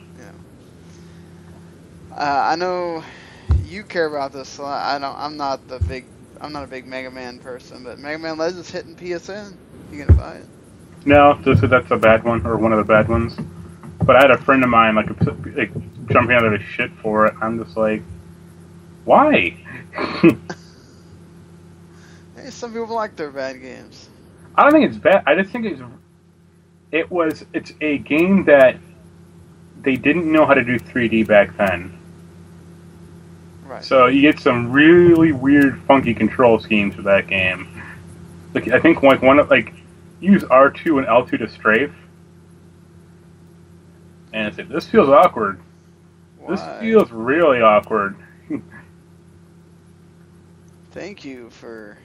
I know you care about this a lot. I'm not a big Mega Man person, but Mega Man Legends hitting PSN. You gonna buy it? No, that's a bad one, or one of the bad ones. But I had a friend of mine like jumping out of his shit for it. I'm just like, why? Hey, some people like their bad games. I don't think it's bad. I just think it's a game that they didn't know how to do 3D back then. Right. So you get some really weird, funky control schemes with that game. Like I think use R2 and L2 to strafe, and it's like, this feels awkward. Why? This feels really awkward. Thank you for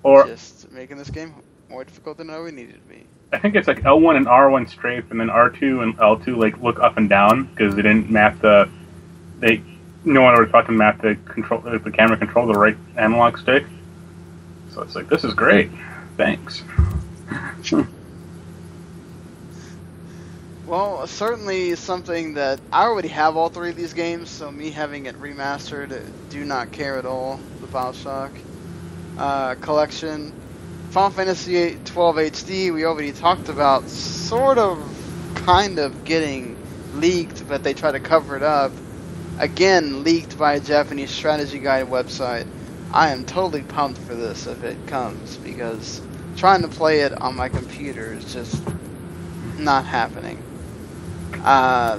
Or just making this game more difficult than I would need it to be. I think it's like L1 and R1 strafe, and then R2 and L2 like look up and down because they didn't map no one ever thought to map the camera control to the right analog stick. So it's like, this is great. Thanks. Well, certainly something that I already have all 3 of these games, so me having it remastered, do not care at all. The Bioshock Collection, Final Fantasy XII HD, we already talked about, sort of, kind of getting leaked, but they try to cover it up. Again, leaked by a Japanese strategy guide website. I am totally pumped for this if it comes, because trying to play it on my computer is just not happening.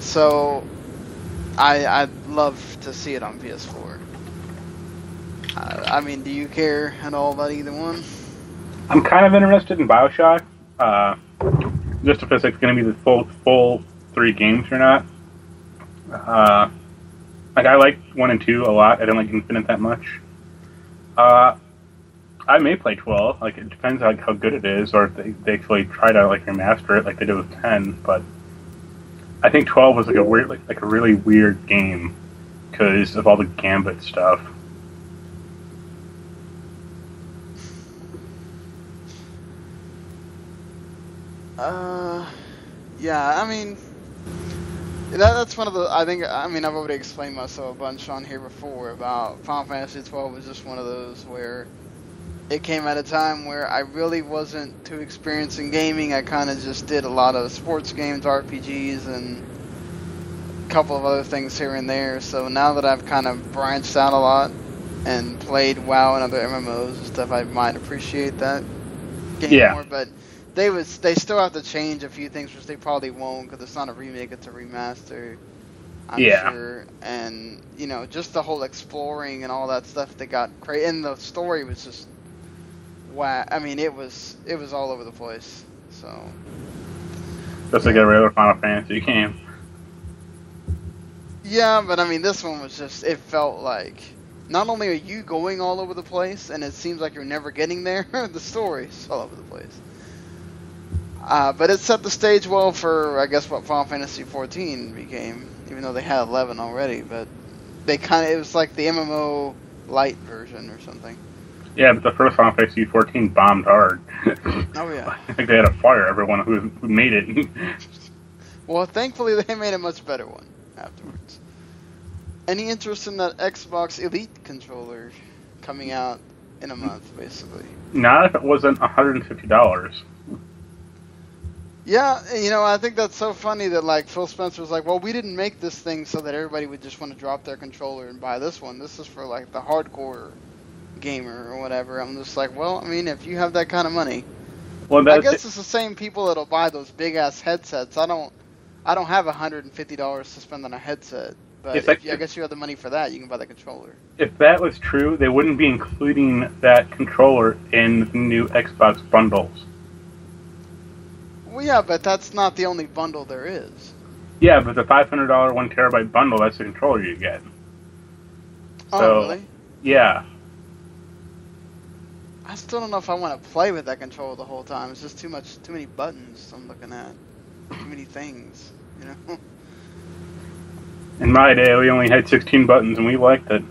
So I'd love to see it on PS4. I mean, do you care at all about either one? I'm kind of interested in Bioshock, just if it's going to be the full 3 games or not. I like 1 and 2 a lot. I don't like Infinite that much. I may play 12. Like, it depends on how good it is, or if they actually try to like remaster it like they did with 10. But I think 12 was like a weird, like a really weird game because of all the Gambit stuff. Yeah, I mean, that's one of the, I've already explained myself a bunch on here before about Final Fantasy XII was just one of those where it came at a time where I really wasn't too experienced in gaming. I kind of just did a lot of sports games, RPGs, and a couple of other things here and there. So now that I've kind of branched out a lot and played WoW and other MMOs and stuff, I might appreciate that game more. But they still have to change a few things, which they probably won't, because it's not a remake, it's a remaster. I'm sure, and just the whole exploring and all that stuff that got crazy, and the story was just wow. I mean, it was all over the place. So just like every other Final Fantasy game. Yeah, but I mean, this one was just, it felt like not only are you going all over the place, and it seems like you're never getting there, the story's all over the place. But it set the stage well for, I guess, what Final Fantasy XIV became, even though they had 11 already. But it was like the MMO light version or something. Yeah, but the first Final Fantasy XIV bombed hard. Oh yeah. I think they had to fire everyone who made it. Well, thankfully they made a much better one afterwards. Any interest in that Xbox Elite controller coming out in a month, basically? Not if it wasn't $150. Yeah, I think that's so funny that, like, Phil Spencer was like, well, we didn't make this thing so that everybody would just want to drop their controller and buy this one. This is for, like, the hardcore gamer or whatever. I'm just like, well, I mean, if you have that kind of money. Well, I guess it's the same people that'll buy those big-ass headsets. I don't have $150 to spend on a headset. But I guess you have the money for that, you can buy the controller. If that was true, they wouldn't be including that controller in the new Xbox bundles. Well, yeah, but that's not the only bundle there is. Yeah, but the $500 1TB bundle, that's the controller you get. Oh, really? Yeah. I still don't know if I want to play with that controller the whole time. It's just too many buttons I'm looking at. Too many things, In my day, we only had 16 buttons, and we liked it.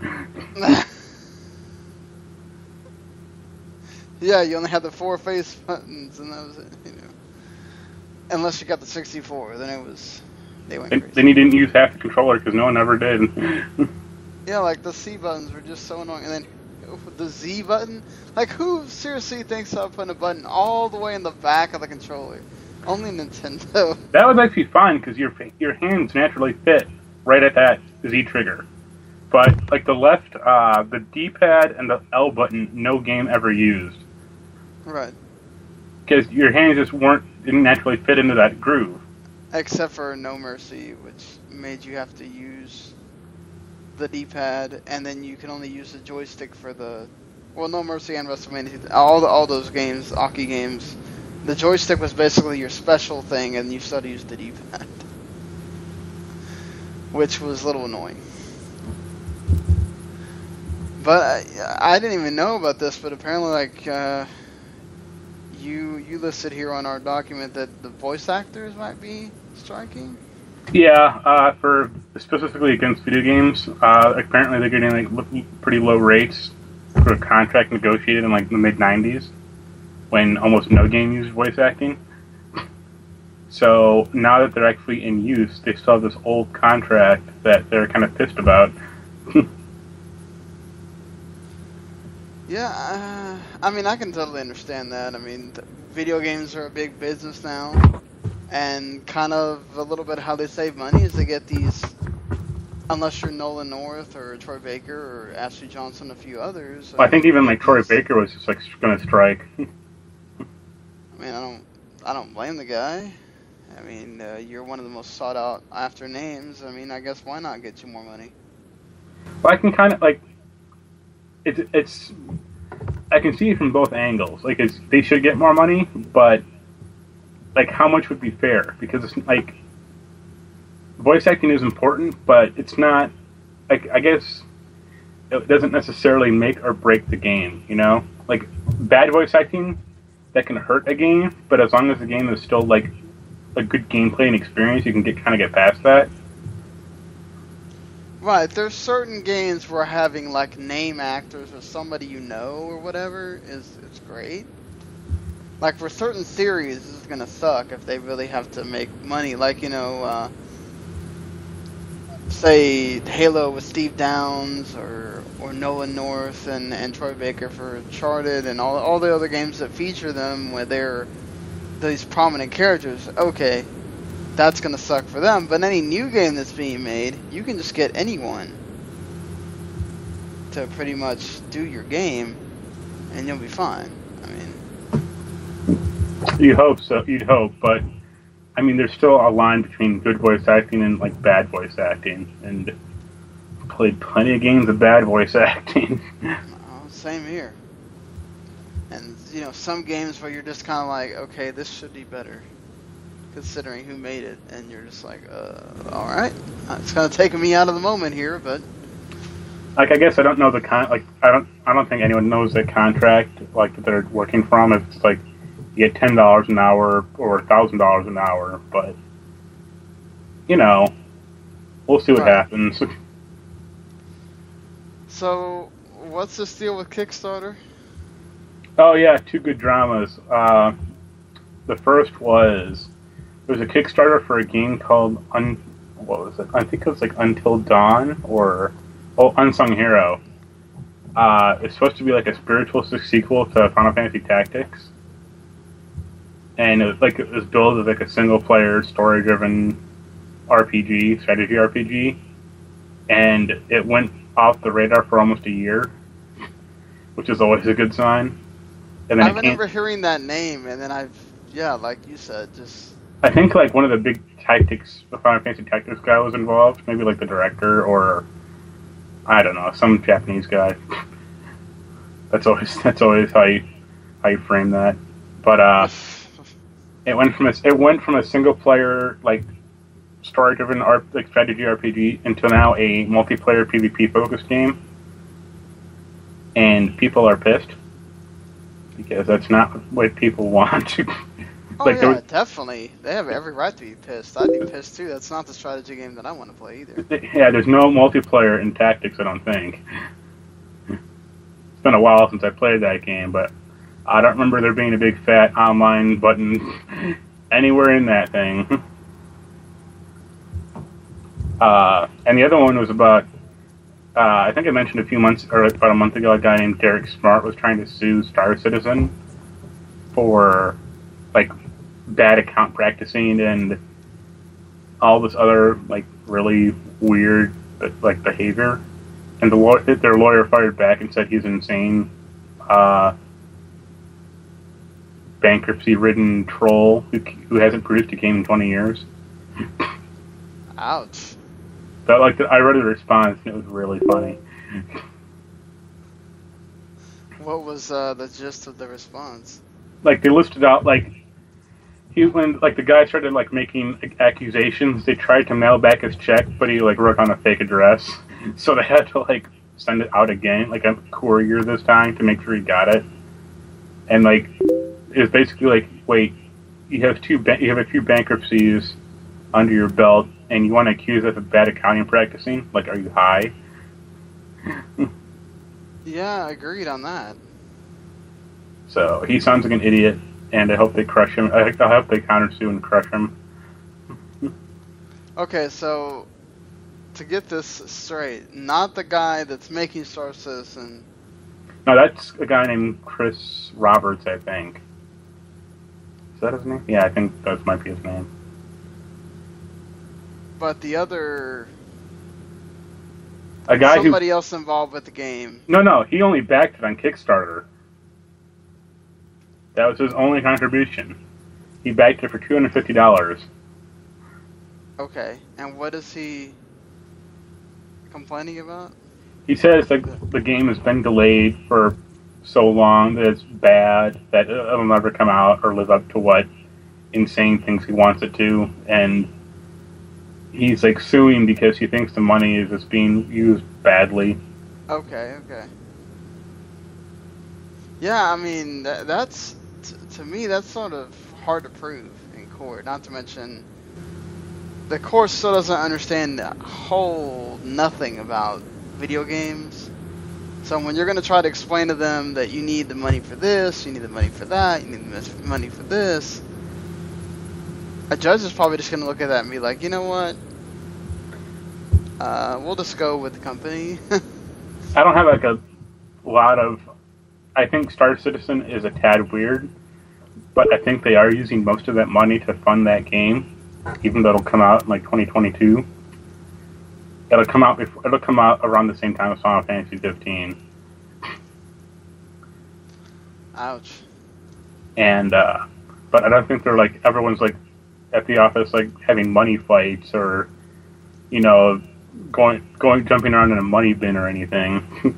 Yeah, you only had the 4 face buttons, and that was it, Unless you got the 64, then they went crazy. Then you didn't use half the controller, because no one ever did. Yeah, like, the C buttons were just so annoying, and then the Z button? Like, who seriously thinks of putting a button all the way in the back of the controller? Only Nintendo. That was actually fine, because your hands naturally fit right at that Z trigger. But, like, the left, the D-pad and the L button, no game ever used. Right. Because your hands just didn't naturally fit into that groove. Except for No Mercy, which made you have to use the D-pad, and then you can only use the joystick for No Mercy and WrestleMania, all those games, Aki games, the joystick was basically your special thing, and you still had to use the D-pad. Which was a little annoying. But I didn't even know about this, but apparently, like, you listed here on our document that the voice actors might be striking? Yeah, for specifically against video games, apparently they're getting like pretty low rates for a contract negotiated in like the mid-90s, when almost no game used voice acting. So now that they're actually in use, they still have this old contract that they're kind of pissed about. Yeah, I mean, I can totally understand that. I mean, video games are a big business now, and kind of a little bit how they save money is they get these, unless you're Nolan North or Troy Baker or Ashley Johnson, a few others. Well, I think even like Troy Baker was just like going to strike. I mean, I don't blame the guy. I mean, you're one of the most sought out after names. I mean, I guess why not get you more money? Well, I can kind of like. It's I can see it from both angles. Like, they should get more money, but like, how much would be fair? Because it's like voice acting is important, but it's not. Like, I guess it doesn't necessarily make or break the game. Like bad voice acting that can hurt a game, but as long as the game is still like a good gameplay and experience, you can get past that. Right, there's certain games where having like name actors or somebody or whatever is great. like for certain series, this is gonna suck if they really have to make money. Like, you know, say Halo with Steve Downs or Nolan North and Troy Baker for Uncharted and all the other games that feature them where they're these prominent characters. Okay, that's gonna suck for them. But any new game that's being made, you can just get anyone to pretty much do your game, and you'll be fine. I mean, you'd hope so. You'd hope, but I mean, there's still a line between good voice acting and like bad voice acting, and played plenty of games of bad voice acting. Same here. And you know, some games where you're just kind of like, okay, this should be better, considering who made it, and you're just like, all right, it's kind of taking me out of the moment here, but. Like, I guess I don't know the I don't think anyone knows the contract like that they're working from. It's like you get $10 an hour or $1,000 an hour, but you know, we'll see what happens. So, what's this deal with Kickstarter? Oh yeah, two good dramas. The first was there was a Kickstarter for a game called what was it? I think it was like Until Dawn or Unsung Hero. It's supposed to be like a spiritual sequel to Final Fantasy Tactics, and it was billed as like a single-player, story-driven RPG, strategy RPG, and it went off the radar for almost a year, which is always a good sign. And then I remember hearing that name, and then like you said, just. I think like one of the big Tactics, the Final Fantasy Tactics guy was involved, maybe like the director or. I don't know, some Japanese guy. That's always how you frame that. But it went from a single player like story driven like strategy RPG into now a multiplayer PvP focused game, and people are pissed because that's not what people want. Oh like yeah, definitely. They have every right to be pissed. I'd be pissed too. That's not the strategy game that I want to play either. Yeah, there's no multiplayer in Tactics, I don't think. It's been a while since I played that game, but I don't remember there being a big fat online button anywhere in that thing. And the other one was about, I think I mentioned about a month ago, a guy named Derek Smart was trying to sue Star Citizen for like bad account practicing and all this other like really weird like behavior, and their lawyer fired back and said he's an insane bankruptcy-ridden troll who hasn't produced a game in 20 years. Ouch. But I read the response and it was really funny. What was the gist of the response? Like they listed out like when the guy started like making accusations, they tried to mail back his check, but he like wrote on a fake address, so they had to like send it out again, like a courier this time, to make sure he got it. And like it was basically like, wait, you have a few bankruptcies under your belt, and you want to accuse us of bad accounting practicing? Like, are you high? Yeah, agreed on that. So he sounds like an idiot. And I hope they crush him. I hope they countersue and crush him. Okay, so to get this straight, not the guy that's making Star Citizen. No, that's a guy named Chris Roberts, I think. Is that his name? Yeah, I think that might be his name. But the other. Somebody else involved with the game. No, he only backed it on Kickstarter. That was his only contribution. He backed it for $250. Okay, and what is he complaining about? He says like the game has been delayed for so long that it's bad, that it'll never come out or live up to what insane things he wants it to, and he's like suing because he thinks the money is just being used badly. Okay. Yeah, I mean that's to me that's sort of hard to prove in court. Not to mention the court still doesn't understand nothing about video games, So when you're going to try to explain to them that you need the money for this, you need the money for that, you need the money for this, a judge is probably just going to look at that and be like, you know what? We'll just go with the company. I don't have like a lot of. I think Star Citizen is a tad weird, but I think they are using most of that money to fund that game, even though it'll come out in like 2022. It'll come out around the same time as Final Fantasy 15. Ouch. And but I don't think they're like everyone's like at the office like having money fights or jumping around in a money bin or anything.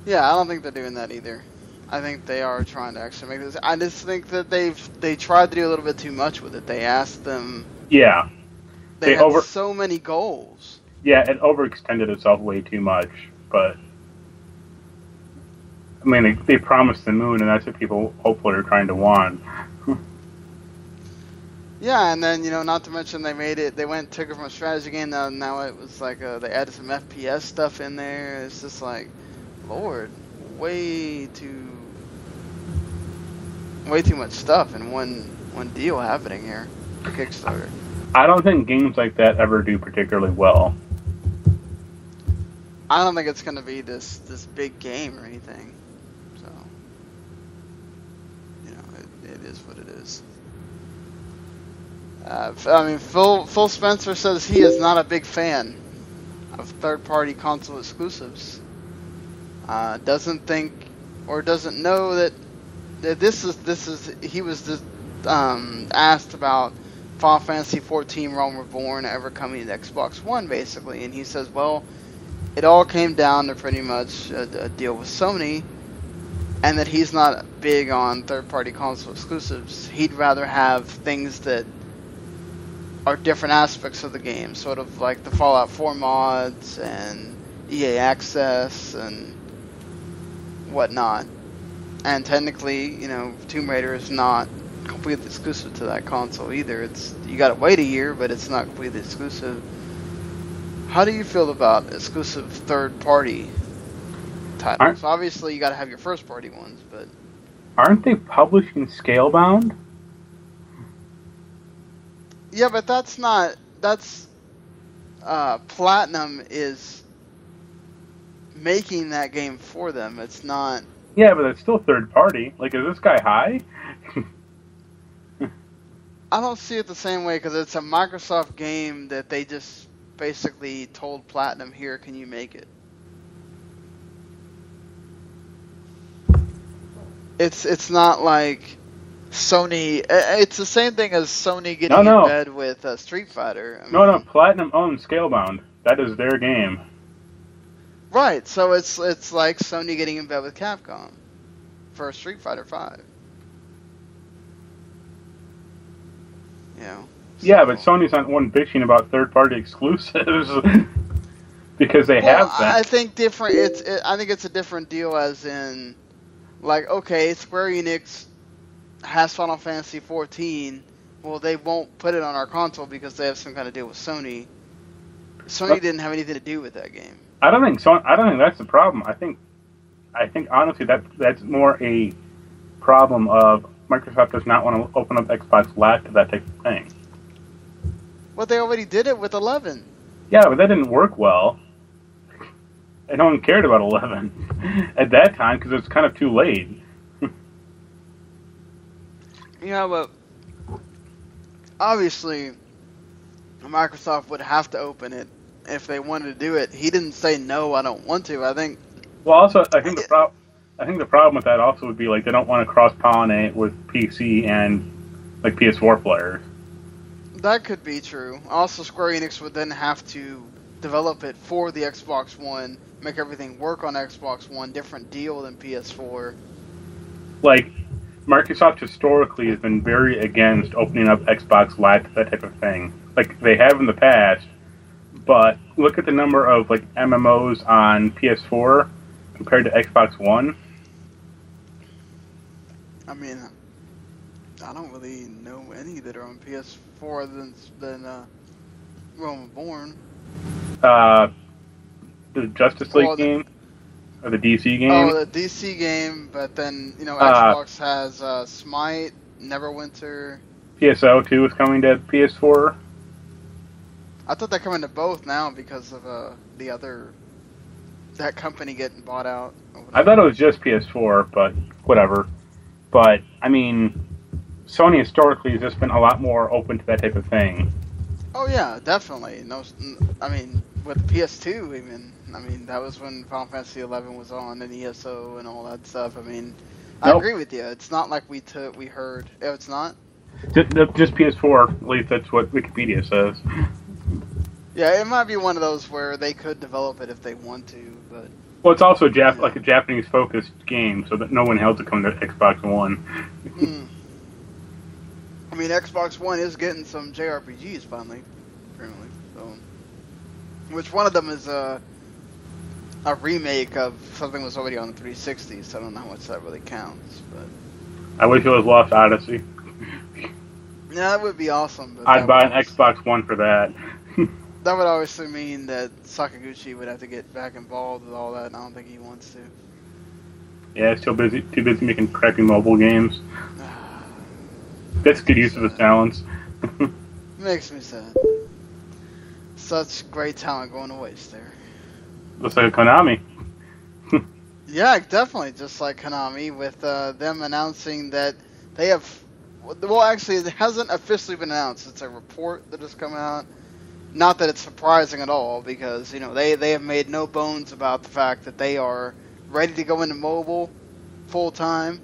Yeah, I don't think they're doing that either. I think they are trying to actually make this. I just think that they tried to do a little bit too much with it. They asked them. Yeah. They had so many goals. Yeah, it overextended itself way too much. But I mean, they promised the moon, and that's what people hopefully are trying to want. Yeah, and then not to mention they took it from a strategy game. Now it was like they added some FPS stuff in there. It's just like, Lord, way too much stuff in one deal happening here. Kickstarter. I don't think games like that ever do particularly well. I don't think it's going to be this big game or anything. So, it is what it is. I mean, Phil Spencer says he is not a big fan of third-party console exclusives. Doesn't think or doesn't know that this is he was just asked about Final Fantasy XIV Realm Reborn ever coming to Xbox One, basically, and he says, well, it all came down to pretty much a deal with Sony, and that he's not big on third-party console exclusives. He'd rather have things that are different aspects of the game, sort of like the Fallout 4 mods and EA Access and whatnot. And technically, Tomb Raider is not completely exclusive to that console either. You gotta wait a year, but it's not completely exclusive. How do you feel about exclusive third-party titles? Obviously, you gotta have your first-party ones, but aren't they publishing Scalebound? Yeah, but that's Platinum is making that game for them. It's not. Yeah, but it's still third party. Like, is this guy high? I don't see it the same way because it's a Microsoft game that they just basically told Platinum, here, can you make it? It's not like Sony. It's the same thing as Sony getting in bed with Street Fighter. No, Platinum owns Scalebound. That is their game. Right, so it's like Sony getting in bed with Capcom for Street Fighter V. Yeah, but Sony's not one bitching about third-party exclusives because they have them. I think different. I think it's a different deal, as in, like, okay, Square Enix has Final Fantasy XIV. Well, they won't put it on our console because they have some kind of deal with Sony. Sony didn't have anything to do with that game. I don't think that's the problem. I think honestly that's more a problem of Microsoft does not want to open up Xbox Live to that type of thing. Well, they already did it with 11. Yeah, but that didn't work well. And no one cared about 11 at that time because it's kind of too late. Yeah, but obviously Microsoft would have to open it if they wanted to do it. He didn't say no, I don't want to. I think. Well, also, I think the problem with that also would be like they don't want to cross-pollinate with PC and like PS4 players. That could be true. Also, Square Enix would then have to develop it for the Xbox One, make everything work on Xbox One, different deal than PS4. Like, Microsoft historically has been very against opening up Xbox Live to that type of thing. Like, they have in the past, but look at the number of like MMOs on PS4 compared to Xbox One. I mean, I don't really know any that are on PS4 than Realm Reborn. the Justice League game or the DC game. Oh, the DC game, but then Xbox has Smite, Neverwinter. PSO 2 is coming to PS4. I thought they're coming to both now because of that company getting bought out. I thought it was just PS4, but whatever. But I mean, Sony historically has just been a lot more open to that type of thing. Oh yeah, definitely. No, I mean with PS2, even. I mean that was when Final Fantasy XI was on and ESO and all that stuff. I mean, I agree with you. It's not like we heard. Oh, it's not. Just PS4. At least that's what Wikipedia says. Yeah, it might be one of those where they could develop it if they want to, but. Well, it's also like a Japanese-focused game, so that no one else will come to Xbox One. I mean, Xbox One is getting some JRPGs finally, apparently. So, which one of them is a remake of something that was already on the 360, so I don't know how much that really counts. But I wish it was Lost Odyssey. Yeah, that would be awesome. But I'd buy an Xbox One for that. That would obviously mean that Sakaguchi would have to get back involved with all that, and I don't think he wants to. Yeah, he's too busy making crappy mobile games. That's good use of his talents. Makes me sad. Such great talent going to waste there. Looks like a Konami. Yeah, definitely, just like Konami, with them announcing that they have... Well, actually, it hasn't officially been announced. It's a report that has come out. Not that it's surprising at all, because they have made no bones about the fact that they are ready to go into mobile full time.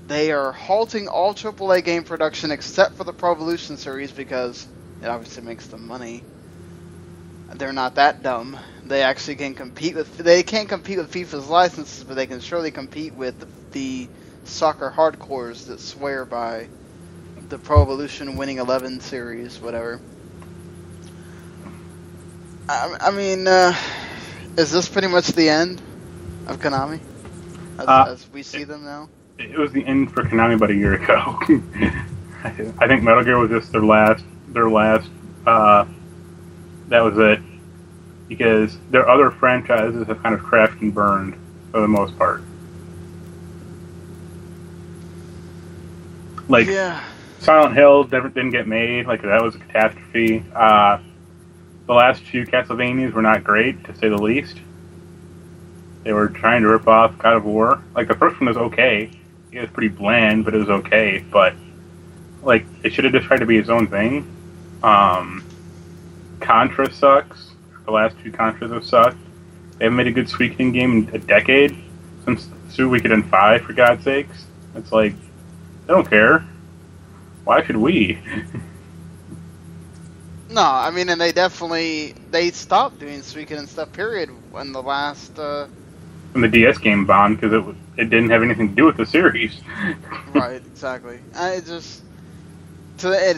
They are halting all AAA game production except for the Pro Evolution series because it obviously makes them money. They're not that dumb. They actually can compete with. They can't compete with FIFA's licenses, but they can surely compete with the soccer hardcores that swear by the Pro Evolution Winning 11 series, whatever. I mean, is this pretty much the end of Konami as we see them now? It was the end for Konami about a year ago. I think Metal Gear was just their last. That was it, because their other franchises have kind of crashed and burned for the most part. Like Silent Hill didn't get made. Like that was a catastrophe. The last few Castlevanias were not great, to say the least. They were trying to rip off God of War. Like, the first one was okay. It was pretty bland, but it was okay. But, like, it should have just tried to be its own thing. Contra sucks. The last two Contras have sucked. They haven't made a good Suikoden game in a decade. Since Suikoden 5, for God's sakes. It's like, they don't care. Why should we? No, I mean, and they stopped doing Suikoden stuff, period, when the last... When the DS game bombed, because it didn't have anything to do with the series. Right, exactly. It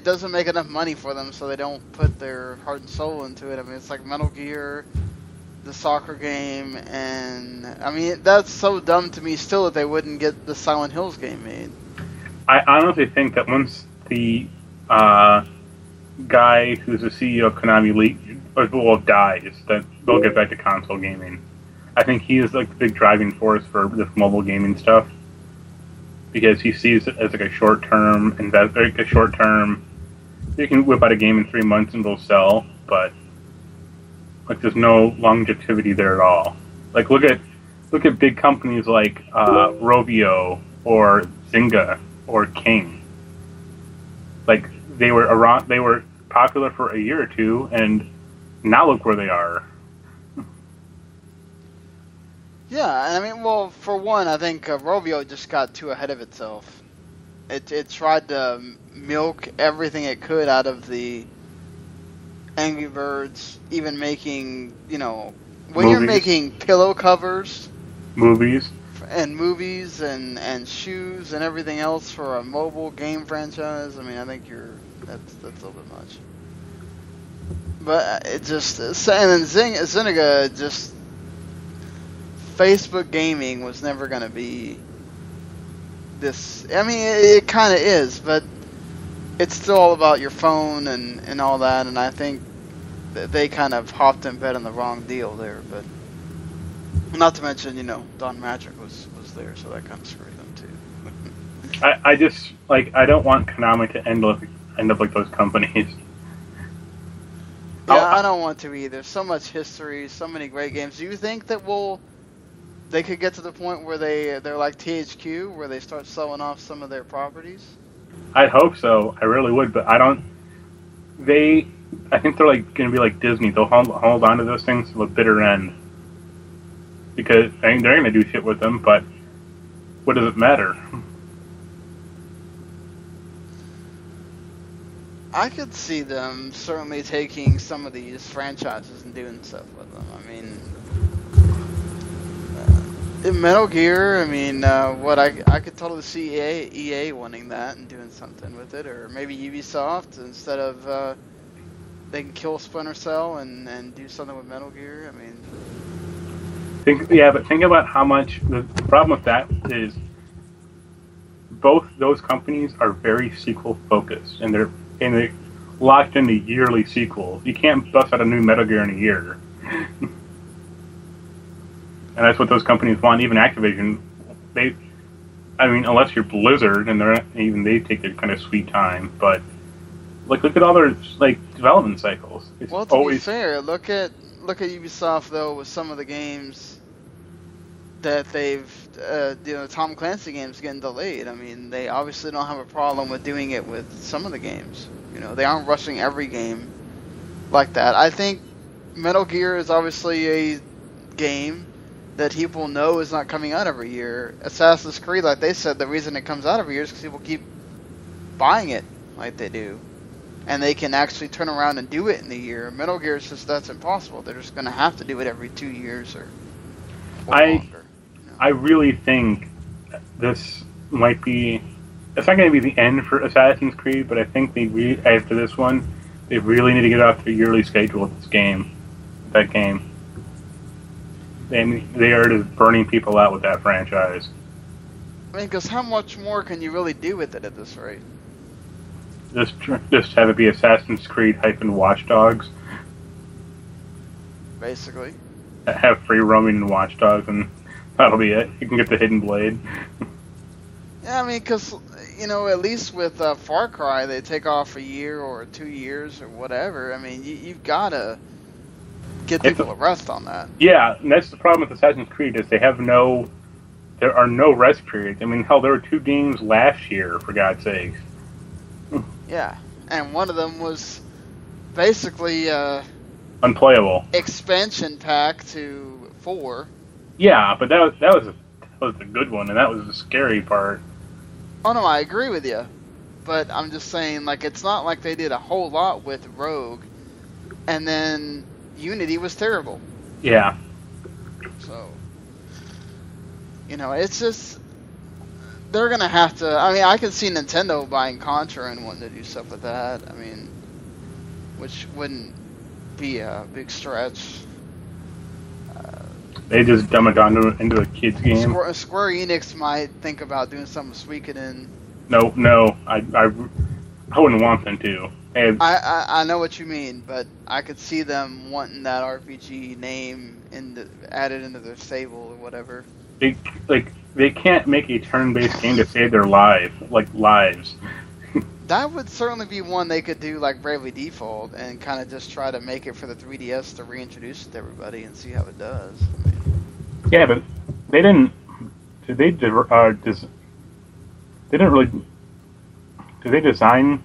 doesn't make enough money for them, so they don't put their heart and soul into it. I mean, it's like Metal Gear, the soccer game, and... I mean, that's so dumb to me still that they wouldn't get the Silent Hills game made. I honestly think that once the... guy who's the CEO of Konami dies, that they'll get back to console gaming. I think he is like the big driving force for this mobile gaming stuff, because he sees it as like a short-term you can whip out a game in 3 months and it'll sell, but like there's no longevity there at all. Like look at big companies like Rovio or Zynga or King. Like they were popular for a year or two, and now look where they are. Yeah, I mean, well, for one, I think Rovio just got too ahead of itself. It tried to milk everything it could out of the Angry Birds, even making, when you're making pillow covers... Movies and shoes and everything else for a mobile game franchise. I mean, I think that's a little bit much. But it just, and then Zynga just, Facebook gaming was never going to be this. I mean, it kind of is, but it's still all about your phone and all that. And I think that they kind of hopped in bed on the wrong deal there. But Not to mention, Don Magic was there, so that kind of screwed them too. I just I don't want Konami to end up like those companies. Yeah, I don't want to either. So much history, so many great games. Do you think that they could get to the point where they're like THQ, where they start selling off some of their properties? I'd hope so. I really would, but I don't. I think they're going to be like Disney. They'll hold on to those things to the bitter end because I think they're going to do shit with them. But what does it matter? I could see them certainly taking some of these franchises and doing stuff with them. I mean, in Metal Gear, I could totally see EA wanting that and doing something with it, or maybe Ubisoft instead of they can kill Splinter Cell and do something with Metal Gear. I mean, but think about how much the problem with that is. Both those companies are very sequel focused, and they're locked into yearly sequels. You can't bust out a new Metal Gear in a year. And that's what those companies want. Even Activision, unless you're Blizzard, and they take their kind of sweet time. But look at all their development cycles. It's well, to be fair, look at Ubisoft though with some of the games that they've, Tom Clancy games getting delayed. I mean, they obviously don't have a problem with doing it with some of the games. They aren't rushing every game like that. I think Metal Gear is obviously a game that people know is not coming out every year. Assassin's Creed, like they said, the reason it comes out every year is because people keep buying it like they do. And they can actually turn around and do it in a year. Metal Gear is that's impossible. They're just going to have to do it every 2 years or longer. I really think this might be. It's not going to be the end for Assassin's Creed, but I think after this one, they really need to get off their yearly schedule with this game. That game. They are just burning people out with that franchise. I mean, because how much more can you really do with it at this rate? Just have it be Assassin's Creed Watch Dogs. Basically. Have free roaming in Watch Dogs, and that'll be it. You can get the Hidden Blade. Yeah, I mean, because, at least with Far Cry, they take off a year or 2 years or whatever. I mean, you've got to get people to rest on that. Yeah, and that's the problem with Assassin's Creed, is there are no rest periods. I mean, hell, there were 2 games last year, for God's sakes. Yeah, and one of them was basically unplayable expansion pack to 4. Yeah, but that was a good one, and that was the scary part. Oh no, I agree with you, but I'm just saying, it's not like they did a whole lot with Rogue, and then Unity was terrible. Yeah. So, it's just they're gonna have to. I mean, I could see Nintendo buying Contra and wanting to do stuff with that. I mean, which wouldn't be a big stretch. They just dumb it down into a kid's game. Square Enix might think about doing something with Suikoden. No, I wouldn't want them to. I know what you mean, but I could see them wanting that RPG name added into their stable or whatever. They can't make a turn-based game to save their lives. That would certainly be one they could do like Bravely Default and kind of just try to make it for the 3DS to reintroduce it to everybody and see how it does. I mean, yeah, but they didn't. Did they design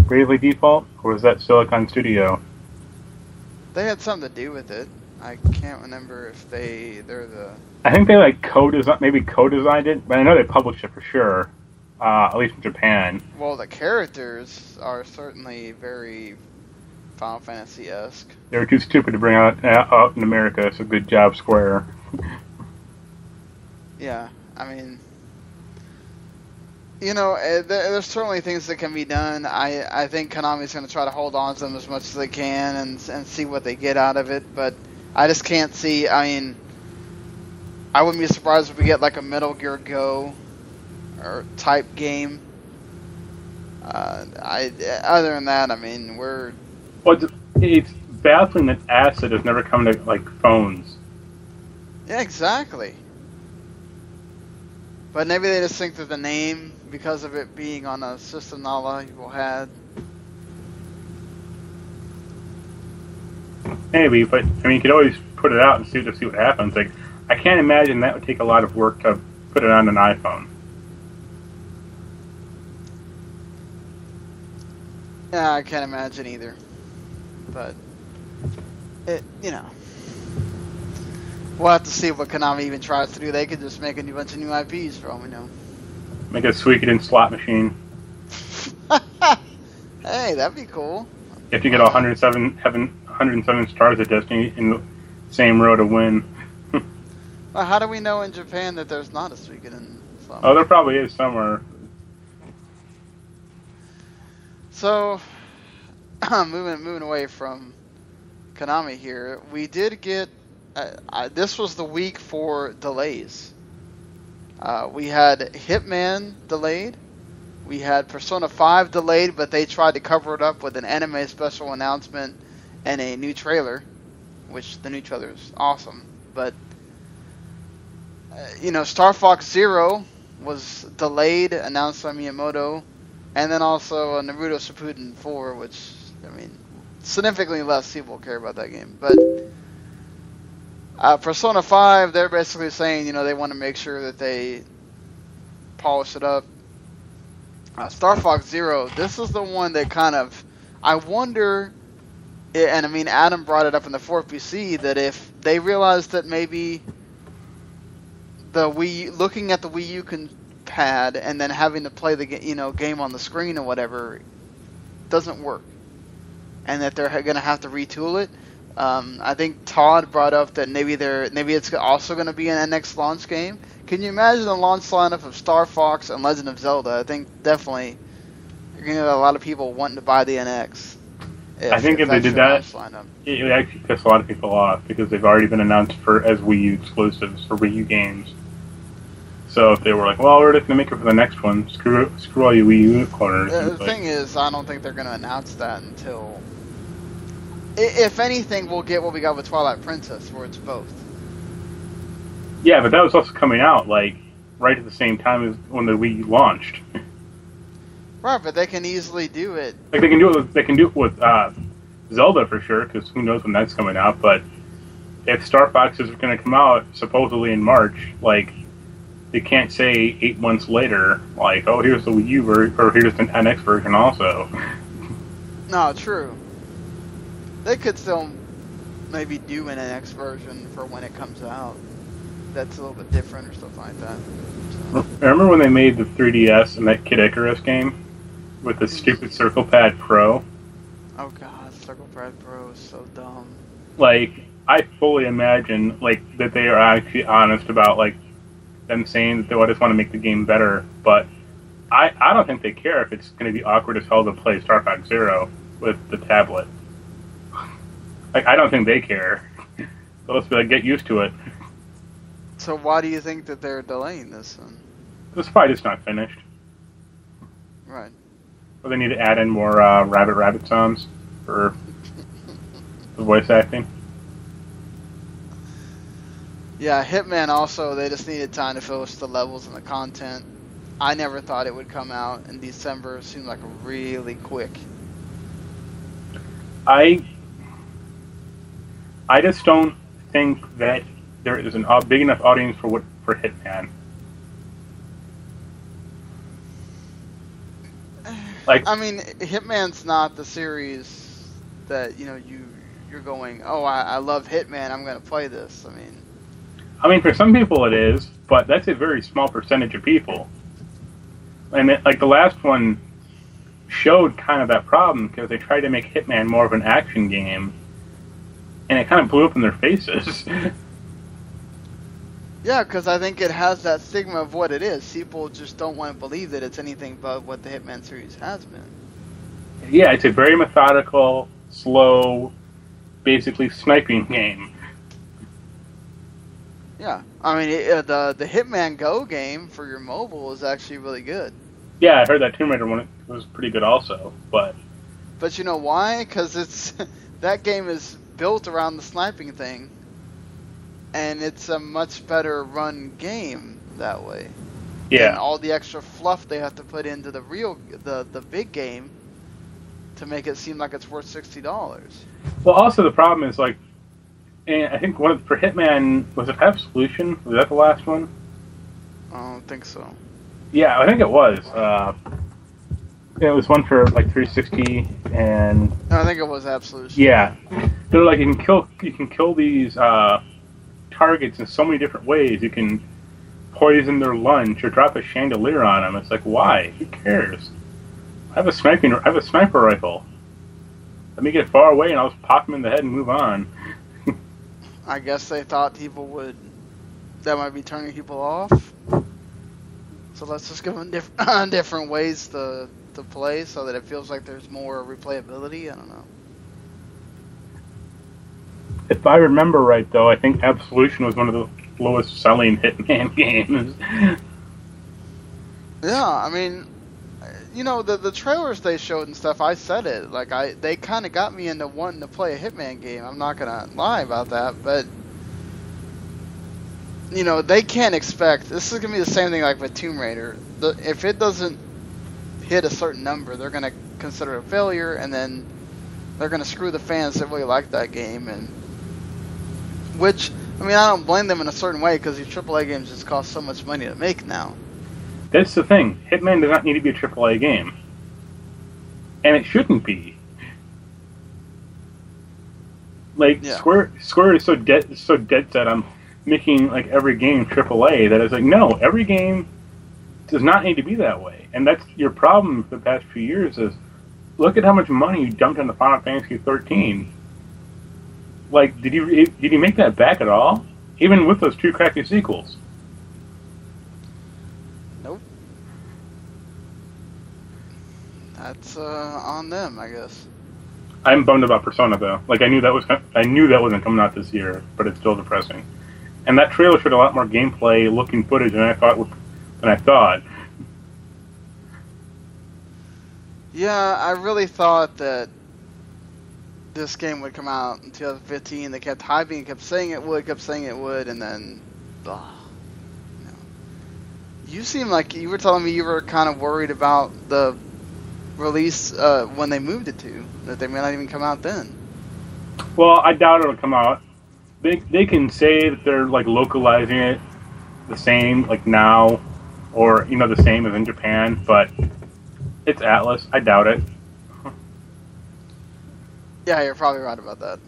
Bravely Default, or was that Silicon Studio? They had something to do with it. I can't remember if they're the. I think they co-designed it, but I know they published it for sure. At least in Japan. Well, the characters are certainly very Final Fantasy-esque. They were too stupid to bring out in America, so good job, Square. Yeah, I mean, there's certainly things that can be done. I think Konami's going to try to hold on to them as much as they can and see what they get out of it, but I just can't see. I mean, I wouldn't be surprised if we get like a Metal Gear Go or type game. Other than that, I mean, Well, it's baffling that Acid has never come to phones. Yeah, exactly. But maybe they just think that the name, because of it being on a system not a lot of people had. Maybe, but I mean, you could always put it out and see what happens. Like, I can't imagine that would take a lot of work to put it on an iPhone. Yeah, I can't imagine either. But it, we'll have to see what Konami even tries to do. They could just make a bunch of new IPs for all we know. Make a Suikoden slot machine. Hey, that'd be cool. You have to get all 107 stars of Destiny in the same row to win. Well, how do we know in Japan that there's not a Suikoden? Oh, there probably is somewhere. So, moving away from Konami here, we did get. This was the week for delays. We had Hitman delayed. We had Persona 5 delayed, but they tried to cover it up with an anime special announcement and a new trailer, which the new trailer is awesome. But, Star Fox Zero was delayed, announced by Miyamoto, and then also Naruto Shippuden 4, which, significantly less people care about that game. But Persona 5, they're basically saying, they want to make sure that they polish it up. Star Fox Zero, this is the one that kind of, I wonder, and Adam brought it up in the 4PC, that if they realized that maybe looking at the Wii U pad and then having to play the game on the screen or whatever doesn't work, and that they're going to have to retool it. I think Todd brought up that maybe it's also going to be an NX launch game. Can you imagine the launch lineup of Star Fox and Legend of Zelda? I think definitely you're going to have a lot of people wanting to buy the NX. I think if they did that, it would actually piss a lot of people off because they've already been announced as Wii U exclusives for Wii U games. So if they were like, well, we're just going to make it for the next one, screw all you Wii U corners. The thing is, I don't think they're going to announce that until... If anything, we'll get what we got with Twilight Princess, where it's both. Yeah, but that was also coming out, right at the same time as when the Wii U launched. Right, but they can easily do it. Like, they can do it with Zelda for sure, because who knows when that's coming out, but if Star Fox is going to come out, supposedly in March, they can't say 8 months later, oh, here's the Wii U version, or here's the NX version also. No, true. They could still maybe do an NX version for when it comes out. That's a little bit different or stuff like that. So. Remember when they made the 3DS and that Kid Icarus game? With the stupid Circle Pad Pro? Oh god, Circle Pad Pro is so dumb. I fully imagine, that they are actually honest about, them saying that they just want to make the game better, but I don't think they care if it's going to be awkward as hell to play Star Fox Zero with the tablet. I don't think they care. So let's be get used to it. So why do you think that they're delaying this one? This fight is not finished. Right. Or they need to add in more rabbit sounds for the voice acting. Yeah, Hitman also, they just needed time to finish the levels and the content. I never thought it would come out in December. It seemed like really quick. I just don't think that there is a big enough audience for Hitman. Hitman's not the series that you're going, oh, I love Hitman, I'm going to play this. For some people it is, but that's a very small percentage of people. And the last one showed kind of that problem because they tried to make Hitman more of an action game, and it kind of blew up in their faces. Yeah, because I think it has that stigma of what it is. People just don't want to believe that it's anything but what the Hitman series has been. Yeah, it's a very methodical, slow, basically sniping game. Yeah, the Hitman Go game for your mobile is actually really good. Yeah, I heard that Tomb Raider one was pretty good also, but... But you know why? Because that game is built around the sniping thing. and it's a much better run game that way. Yeah. And all the extra fluff they have to put into the big game to make it seem like it's worth $60. Well, also the problem is like, and I think for Hitman, was it Absolution? Was that the last one? I don't think so. Yeah, I think it was. It was one for like 360, and No, I think it was Absolution. yeah, they're like you can kill these targets in so many different ways. You can poison their lunch or drop a chandelier on them. It's like, why? Who cares? I have a sniper rifle. Let me get far away and I'll just pop them in the head and move on. I guess they thought that might be turning people off. So let's just give them different ways to play so that it feels like there's more replayability. I don't know. If I remember right, though, I think Absolution was one of the lowest selling Hitman games. Yeah, I mean, you know, the trailers they showed and stuff, I said it. Like, they kind of got me into wanting to play a Hitman game. I'm not going to lie about that, but, you know, they can't expect... This is going to be the same thing like with Tomb Raider. If it doesn't hit a certain number, they're going to consider it a failure, and then they're going to screw the fans that really like that game. And which, I mean, I don't blame them in a certain way, because these AAA games just cost so much money to make now. That's the thing. Hitman does not need to be a AAA game. And it shouldn't be. Like, Yeah. Square is so dead set on making, like, every game AAA that it's like, no, every game does not need to be that way. And that's your problem for the past few years is, look at how much money you dumped into Final Fantasy XIII. Like, did you make that back at all? Even with those two crappy sequels? Nope. That's on them, I guess. I'm bummed about Persona though. Like I knew that wasn't coming out this year, but it's still depressing. And that trailer showed a lot more gameplay looking footage than I thought. Yeah, I really thought that this game would come out in 2015. They kept hyping and kept saying it would, and then, no. You seem like you were telling me you were kind of worried about the release when they moved it to, that they may not even come out then. Well, I doubt it'll come out. They can say that they're like localizing it the same like now, or the same as in Japan, but it's Atlas. I doubt it. Yeah, you're probably right about that.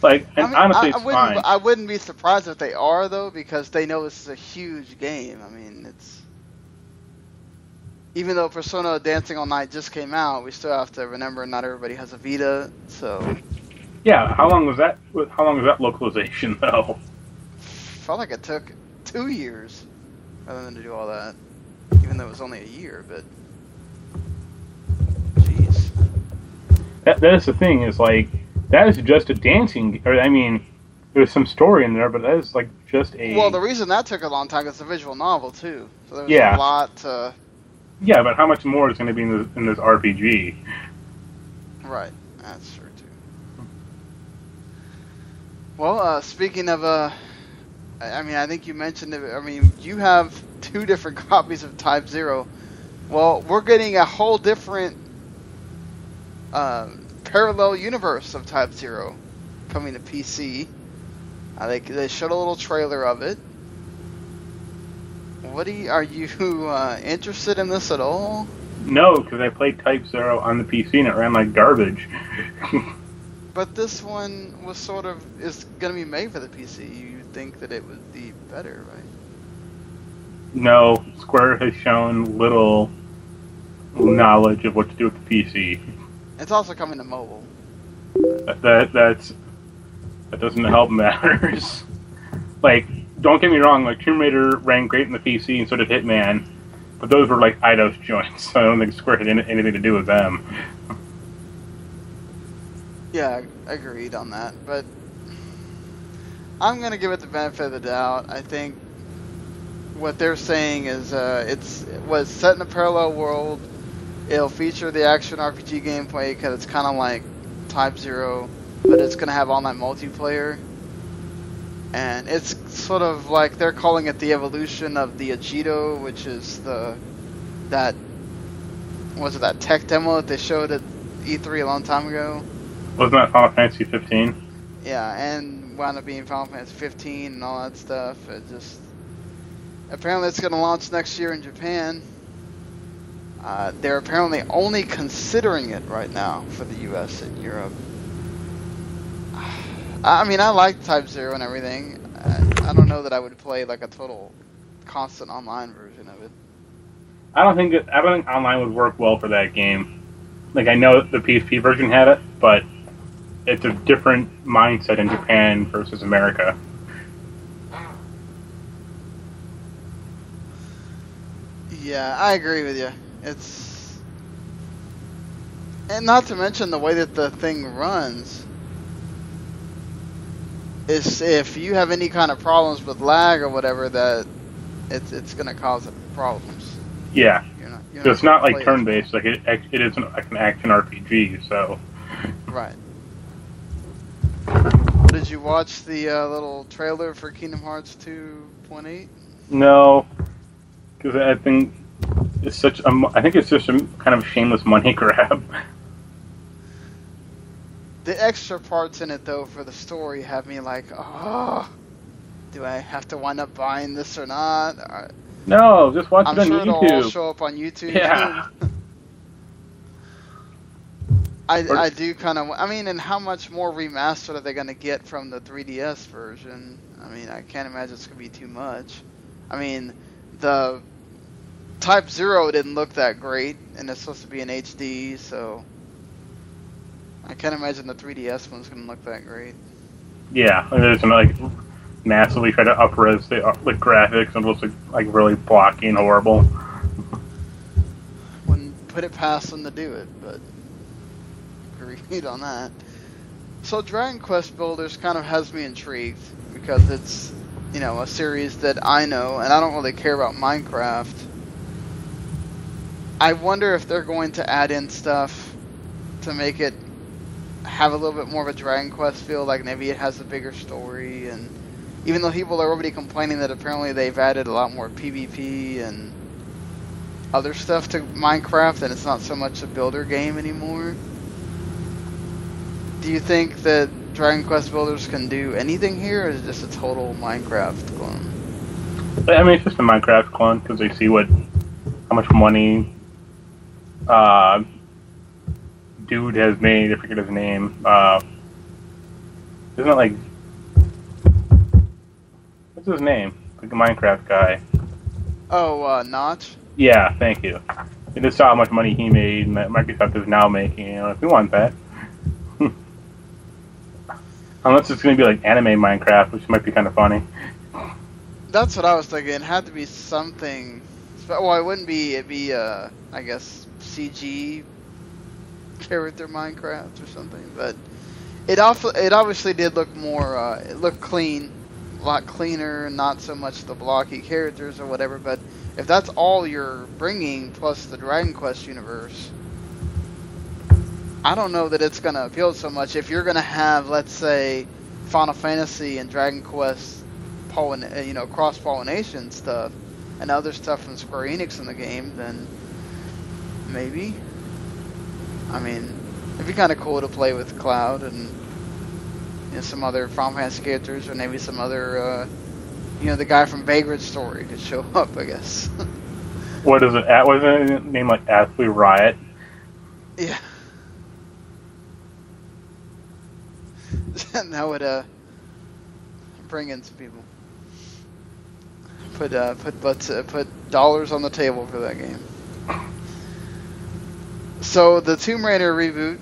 Like, and honestly, it's fine. I wouldn't be surprised if they are, though, because they know this is a huge game. I mean, it's... Even though Persona Dancing All Night just came out, we still have to remember not everybody has a Vita, so... Yeah, how long was that localization, though? Felt like it took 2 years rather than to do all that. Even though it was only a year, but... Jeez. That is the thing, is like... That is just a dancing... Or, I mean, there's some story in there, but that is like just a... Well, the reason that took a long time is the visual novel, too. So there was a lot to... Yeah, but how much more is going to be in this RPG? Right, that's true, too. Well, speaking of... I mean, I think you mentioned it. I mean, you have 2 different copies of Type 0. Well, we're getting a whole different... parallel universe of Type 0 coming to PC. They showed a little trailer of it. Are you interested in this at all? No, because I played Type 0 on the PC and it ran like garbage. But this one is going to be made for the PC. You think that it would be better, right? No, Square has shown little knowledge of what to do with the PC. It's also coming to mobile. That doesn't help matters. Like, don't get me wrong, like Tomb Raider ran great in the PC and so did Hitman, but those were like IDOS joints, so I don't think Square had anything to do with them. Yeah, agreed on that, but I'm gonna give it the benefit of the doubt. I think what they're saying is it was set in a parallel world. It'll feature the action RPG gameplay because it's kind of like Type 0, but it's going to have online multiplayer. and it's sort of like they're calling it the evolution of the Agito, which is that tech demo that they showed at E3 a long time ago. Wasn't that Final Fantasy 15? Yeah, and wound up being Final Fantasy 15 and all that stuff. Apparently it's going to launch next year in Japan. They're apparently only considering it right now for the US and Europe. I mean, I like Type 0 and everything. I don't know that I would play like a total constant online version of it. I don't think online would work well for that game. Like, I know the PSP version had it, but it's a different mindset in Japan versus America. Yeah, I agree with you. And not to mention the way that the thing runs is if you have any kind of problems with lag or whatever, that it's going to cause problems. Yeah. So it's not like turn-based, like it isn't like an action RPG, so... Right. Did you watch the little trailer for Kingdom Hearts 2.8? No, because I think it's just a kind of shameless money grab. The extra parts in it, though, for the story have me like, oh, do I have to wind up buying this or not? No, just watch I'm it on sure YouTube. it'll all show up on YouTube. Yeah. I do kind of... I mean, and how much more remastered are they going to get from the 3DS version? I mean, I can't imagine it's going to be too much. I mean, the Type 0 didn't look that great, and it's supposed to be in HD, so... I can't imagine the 3DS one's going to look that great. Yeah, and there's like massively try to up-res the graphics, and it looks like really blocky and horrible. Wouldn't put it past them to do it, but... agreed on that. So Dragon Quest Builders kind of has me intrigued because it's, a series that I know, and I don't really care about Minecraft. I wonder if they're going to add in stuff to make it have a little bit more of a Dragon Quest feel, like maybe it has a bigger story, and even though people are already complaining that apparently they've added a lot more PvP and other stuff to Minecraft and it's not so much a builder game anymore. Do you think that Dragon Quest Builders can do anything here, or is it just a total Minecraft clone? I mean, it's just a Minecraft clone because they see how much money dude has made. I forget his name. Isn't it like... What's his name? Like the Minecraft guy. Oh, Notch? Yeah, thank you. They just saw how much money he made, and that Microsoft is now making. If we want that. Unless it's going to be like anime Minecraft, which might be kind of funny. That's what I was thinking. It had to be something... Well, it wouldn't be... It'd be, I guess, CG character Minecraft or something. But it obviously did look more... it looked clean. A lot cleaner, not so much the blocky characters or whatever. But if that's all you're bringing, plus the Dragon Quest universe... I don't know that it's going to appeal so much. If you're going to have, let's say, Final Fantasy and Dragon Quest cross-pollination stuff and other stuff from Square Enix in the game, then maybe. I mean, it'd be kind of cool to play with Cloud and some other Final Fantasy characters, or maybe some other, the guy from Vagrant Story could show up, I guess. What is it? Was it named like Athlete Riot? Yeah. And that would bring in some people. Put dollars on the table for that game. So the Tomb Raider reboot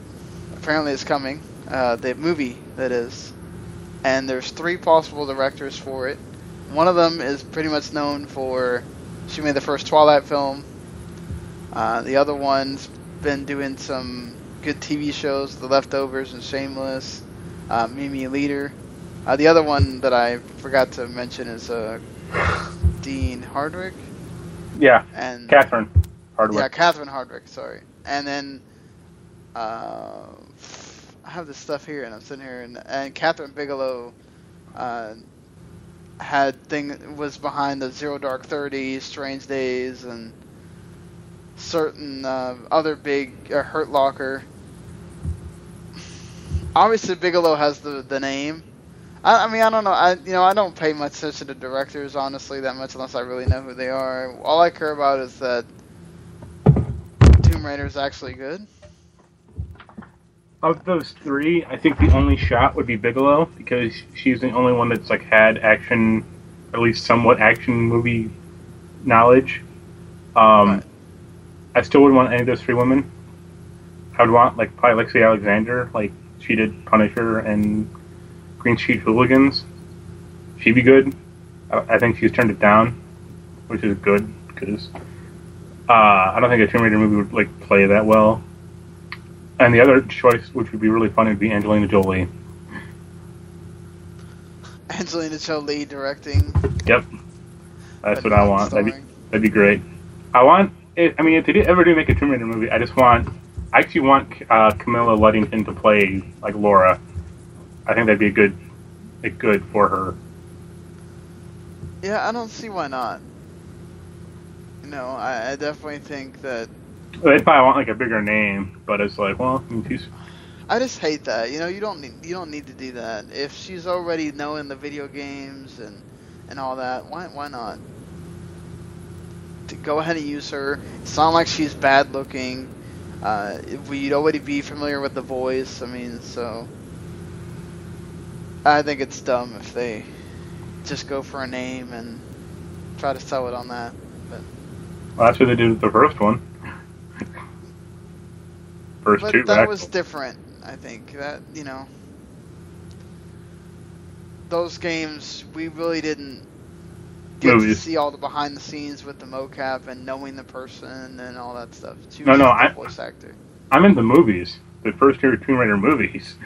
apparently is coming. The movie, that is. And there's 3 possible directors for it. One of them is pretty much known for... She made the first Twilight film. The other one's been doing some good TV shows, The Leftovers and Shameless. Mimi Leader. The other one that I forgot to mention is Dean Hardwick. Yeah, and Catherine Hardwick. Yeah, Catherine Hardwick, sorry. And then I have this stuff here, and I'm sitting here, and Catherine Bigelow was behind the Zero Dark 30, Strange Days, and certain other big Hurt Locker. Obviously, Bigelow has the name. I mean, I don't know. I don't pay much attention to directors, honestly, that much, unless I really know who they are. All I care about is that Tomb Raider is actually good. Of those three, I think the only shot would be Bigelow, because she's the only one that's like had action, at least somewhat action movie knowledge. Right. I still wouldn't want any of those three women. I would want like probably Lexi Alexander, like she did Punisher and Green Street Hooligans. She'd be good. I think she's turned it down, which is good because I don't think a Tomb Raider movie would like play that well. And the other choice, which would be really funny, would be Angelina Jolie. Angelina Jolie directing. Yep, that's what I want. That'd be great. If they ever do make a Tomb Raider movie, I actually want Camilla Luddington to play like Laura. I think that'd be good for her. Yeah, I don't see why not. No, I definitely think that. They probably want like a bigger name, but it's like, well, she's. I just hate that. You don't need to do that. If she's already knowing the video games and all that, why not? To go ahead and use her. It's not like she's bad looking. We'd already be familiar with the voice. I mean, so I think it's dumb if they just go for a name and try to sell it on that. But Well, that's what they did with the first one. First but two. that was different. I think that those games we really didn't get to see all the behind the scenes with the mocap and knowing the person and all that stuff. Voice actor. I'm in the movies. The first two Tomb Raider movies.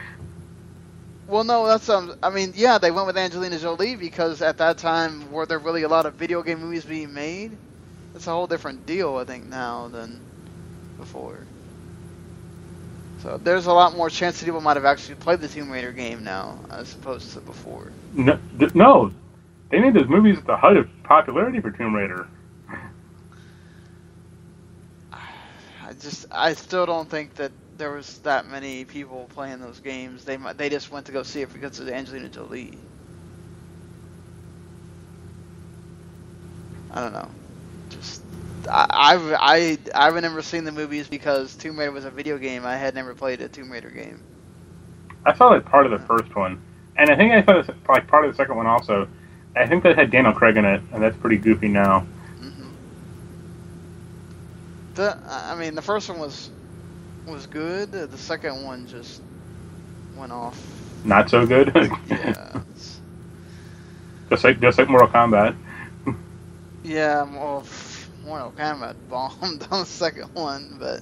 Well, no, that's yeah, they went with Angelina Jolie because at that time were there really a lot of video game movies being made? It's a whole different deal, I think, now than before. So there's a lot more chance that people might have actually played the Tomb Raider game now as opposed to before. No, they made those movies at the height of popularity for Tomb Raider. I still don't think that there was that many people playing those games. They just went to go see it because of Angelina Jolie. I don't know. I've never seen the movies because Tomb Raider was a video game. I had never played a Tomb Raider game. I saw like part of the first one, and I think I saw like part of the second one also. I think that had Daniel Craig in it, and that's pretty goofy now. Mm-hmm. The first one was good. The second one just went off. Not so good. Yeah. just like Mortal Kombat. Yeah, Mortal Kombat bombed on the second one, but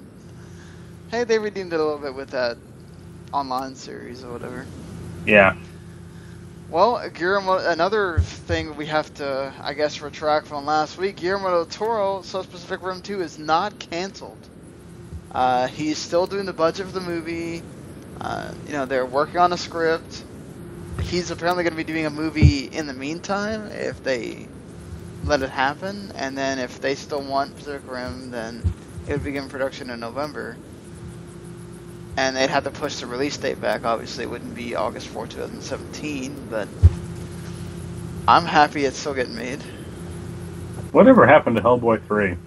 hey, they redeemed it a little bit with that online series or whatever. Yeah. Well, Guillermo, another thing we have to, I guess, retract from last week, Guillermo del Toro, South Pacific Rim 2 is not canceled. He's still doing the budget for the movie. They're working on a script. He's apparently going to be doing a movie in the meantime, if they let it happen, and then if they still want Pacific Rim, then it would begin production in November. And they'd have to push the release date back. Obviously, it wouldn't be August 4, 2017, but I'm happy it's still getting made. Whatever happened to Hellboy 3?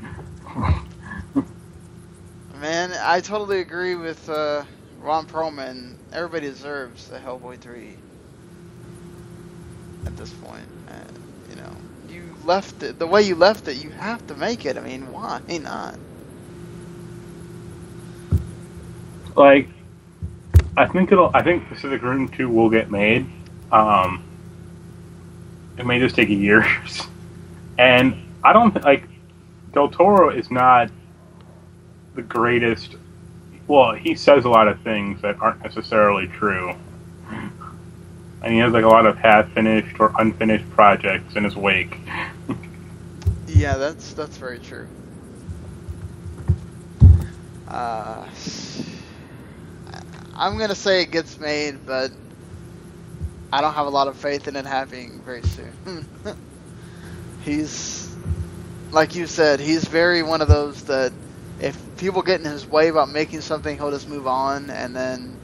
Man, I totally agree with Ron Perlman. Everybody deserves a Hellboy 3 at this point. You left it the way you left it. You have to make it. I mean, why not? Like, I think Pacific Rim 2 will get made. It may just take years. And I don't Del Toro is not the greatest. Well, he says a lot of things that aren't necessarily true. And he has a lot of half-finished or unfinished projects in his wake. Yeah, that's very true. I'm gonna say it gets made, but I don't have a lot of faith in it happening very soon. He's, like you said, he's very one of those that if people get in his way about making something, he'll just move on, and then,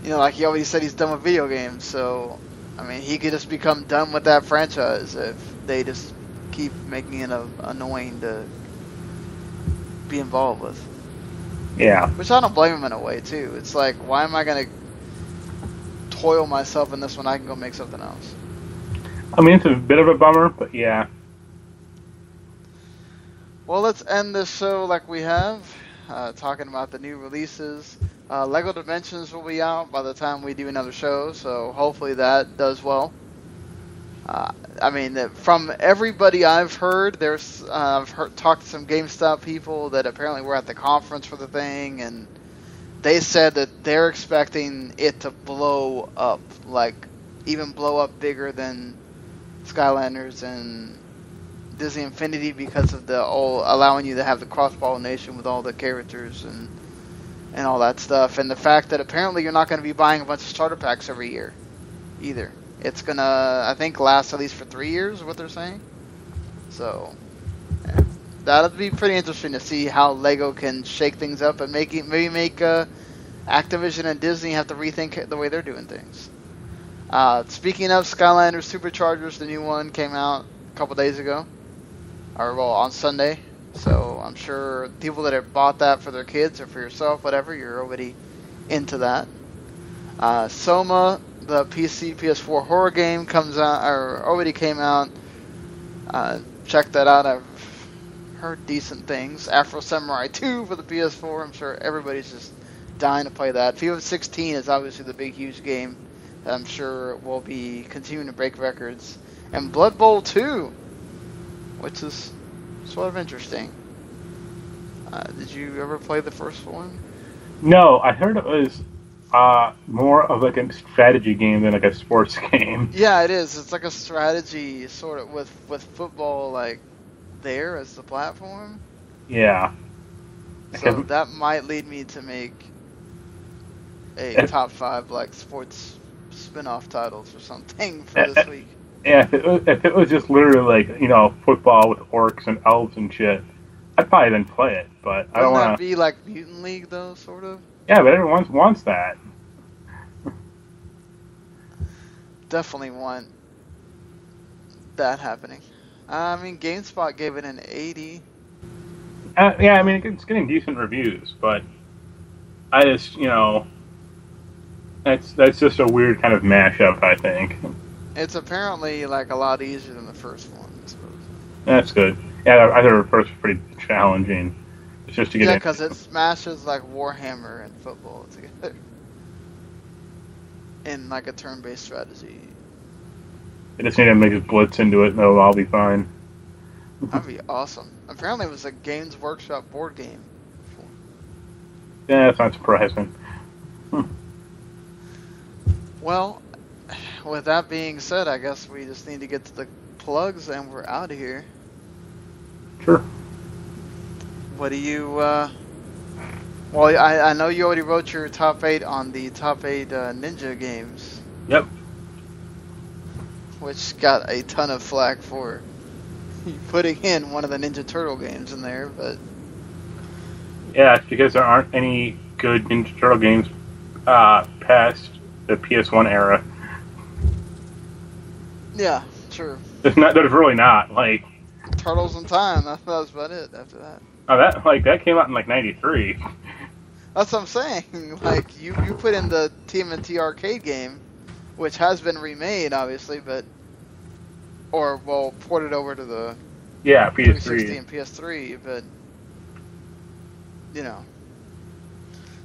like he already said, he's done with video games, so, I mean, he could just become done with that franchise if they just keep making it annoying to be involved with. Yeah. Which I don't blame him in a way, too. It's like, why am I going to toil myself in this when I can go make something else? I mean, it's a bit of a bummer, but yeah. Well, let's end this show like we have, talking about the new releases. Lego Dimensions will be out by the time we do another show, so hopefully that does well. I mean, from everybody I've heard, talked to some GameStop people that apparently were at the conference for the thing, and they said that they're expecting it to blow up, like even blow up bigger than Skylanders and Disney Infinity because of the allowing you to have the cross-pollination with all the characters and all that stuff, and the fact that apparently you're not going to be buying a bunch of starter packs every year either. It's going to, I think, last at least for 3 years, is what they're saying. So, yeah. That'll be pretty interesting to see how LEGO can shake things up and maybe make Activision and Disney have to rethink the way they're doing things. Speaking of Skylanders Superchargers, the new one came out a couple days ago. On Sunday. So I'm sure people that have bought that for their kids or for yourself, whatever, you're already into that. Soma, the PC PS4 horror game, already came out. Check that out. I've heard decent things. Afro Samurai 2 for the PS4. I'm sure everybody's just dying to play that. FIFA 16 is obviously the big, huge game that I'm sure will be continuing to break records. And Blood Bowl 2, which is sort of interesting. Did you ever play the first one? No, I heard it was more of like a strategy game than like a sports game. Yeah, it is. It's like a strategy sort of with football like there as the platform. Yeah. So that might lead me to make a top 5 like sports spin-off titles or something for this week. Yeah, if it was just literally like, football with orcs and elves and shit, I'd probably then play it, but I don't want to... Wouldn't that be like Mutant League, though, sort of? Yeah, but everyone wants that. Definitely want that happening. I mean, GameSpot gave it an 80. Yeah, I mean, it's getting decent reviews, but I just, that's just a weird kind of mashup, I think. It's apparently like a lot easier than the first one, I suppose. That's good. Yeah, I thought the first was pretty challenging. It's just to get in. Yeah, because it smashes like Warhammer and football together in like a turn-based strategy. They just need to make a blitz into it, and it'll all be fine. That'd be awesome. Apparently, it was a Games Workshop board game. Yeah, that's not surprising. Well, with that being said, I guess we just need to get to the plugs and we're out of here. Sure. What do you, well, I know you already wrote your top 8 on the top 8 Ninja games. Yep. Which got a ton of flack for putting in one of the Ninja Turtle games in there, but... Yeah, it's because there aren't any good Ninja Turtle games past the PS1 era. Yeah, sure. There's really not, like... Turtles in Time, that was about it after that. Oh, that came out in, like, 93. That's what I'm saying. Like, you put in the TMNT arcade game, which has been remade, obviously, but... Or, well, ported over to the... Yeah, PS3. 360 and PS3, but...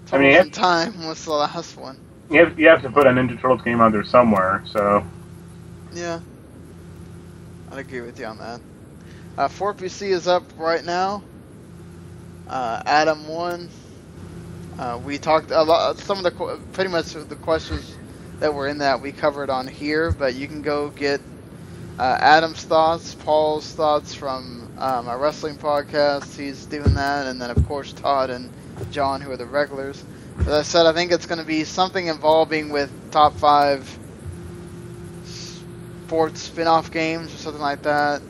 Turtles in Time was the last one. You have to put a Ninja Turtles game out there somewhere, so... Yeah. I'd agree with you on that. 4PC is up right now. Adam won. We talked a lot. Some of the pretty much the questions that were in that we covered on here, but you can go get Adam's thoughts, Paul's thoughts from our wrestling podcast. He's doing that, and then of course Todd and John, who are the regulars. As I said, I think it's going to be something involving with top 5 sports spin-off games or something like that.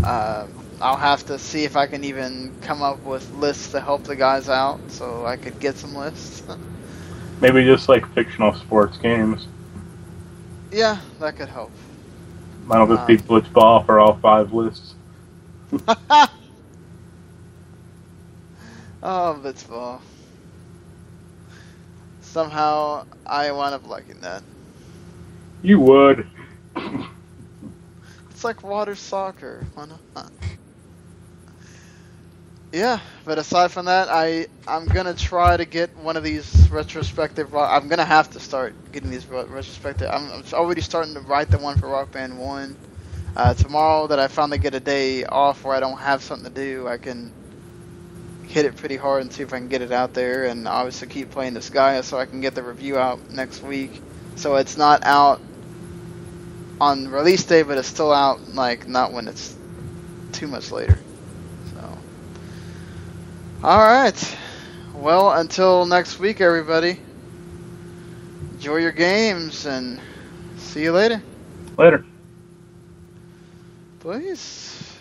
I'll have to see if I can even come up with lists to help the guys out, so I could get some lists. Maybe just like fictional sports games. Yeah, that could help. Why don't this be Blitzball for all 5 lists? Oh, Blitzball. Somehow I wound up liking that. You would. It's like water soccer. Why not? Yeah, but aside from that, I'm gonna try to get one of these retrospective. I'm gonna have to start getting these retrospective. I'm already starting to write the one for Rock Band 1. Tomorrow that I finally get a day off where I don't have something to do, I can hit it pretty hard and see if I can get it out there, and obviously keep playing this Gaia so I can get the review out next week. So it's not out on release day, but it's still out, like, not when it's too much later. So, alright. Well, until next week, everybody. Enjoy your games, and see you later. Later. Please.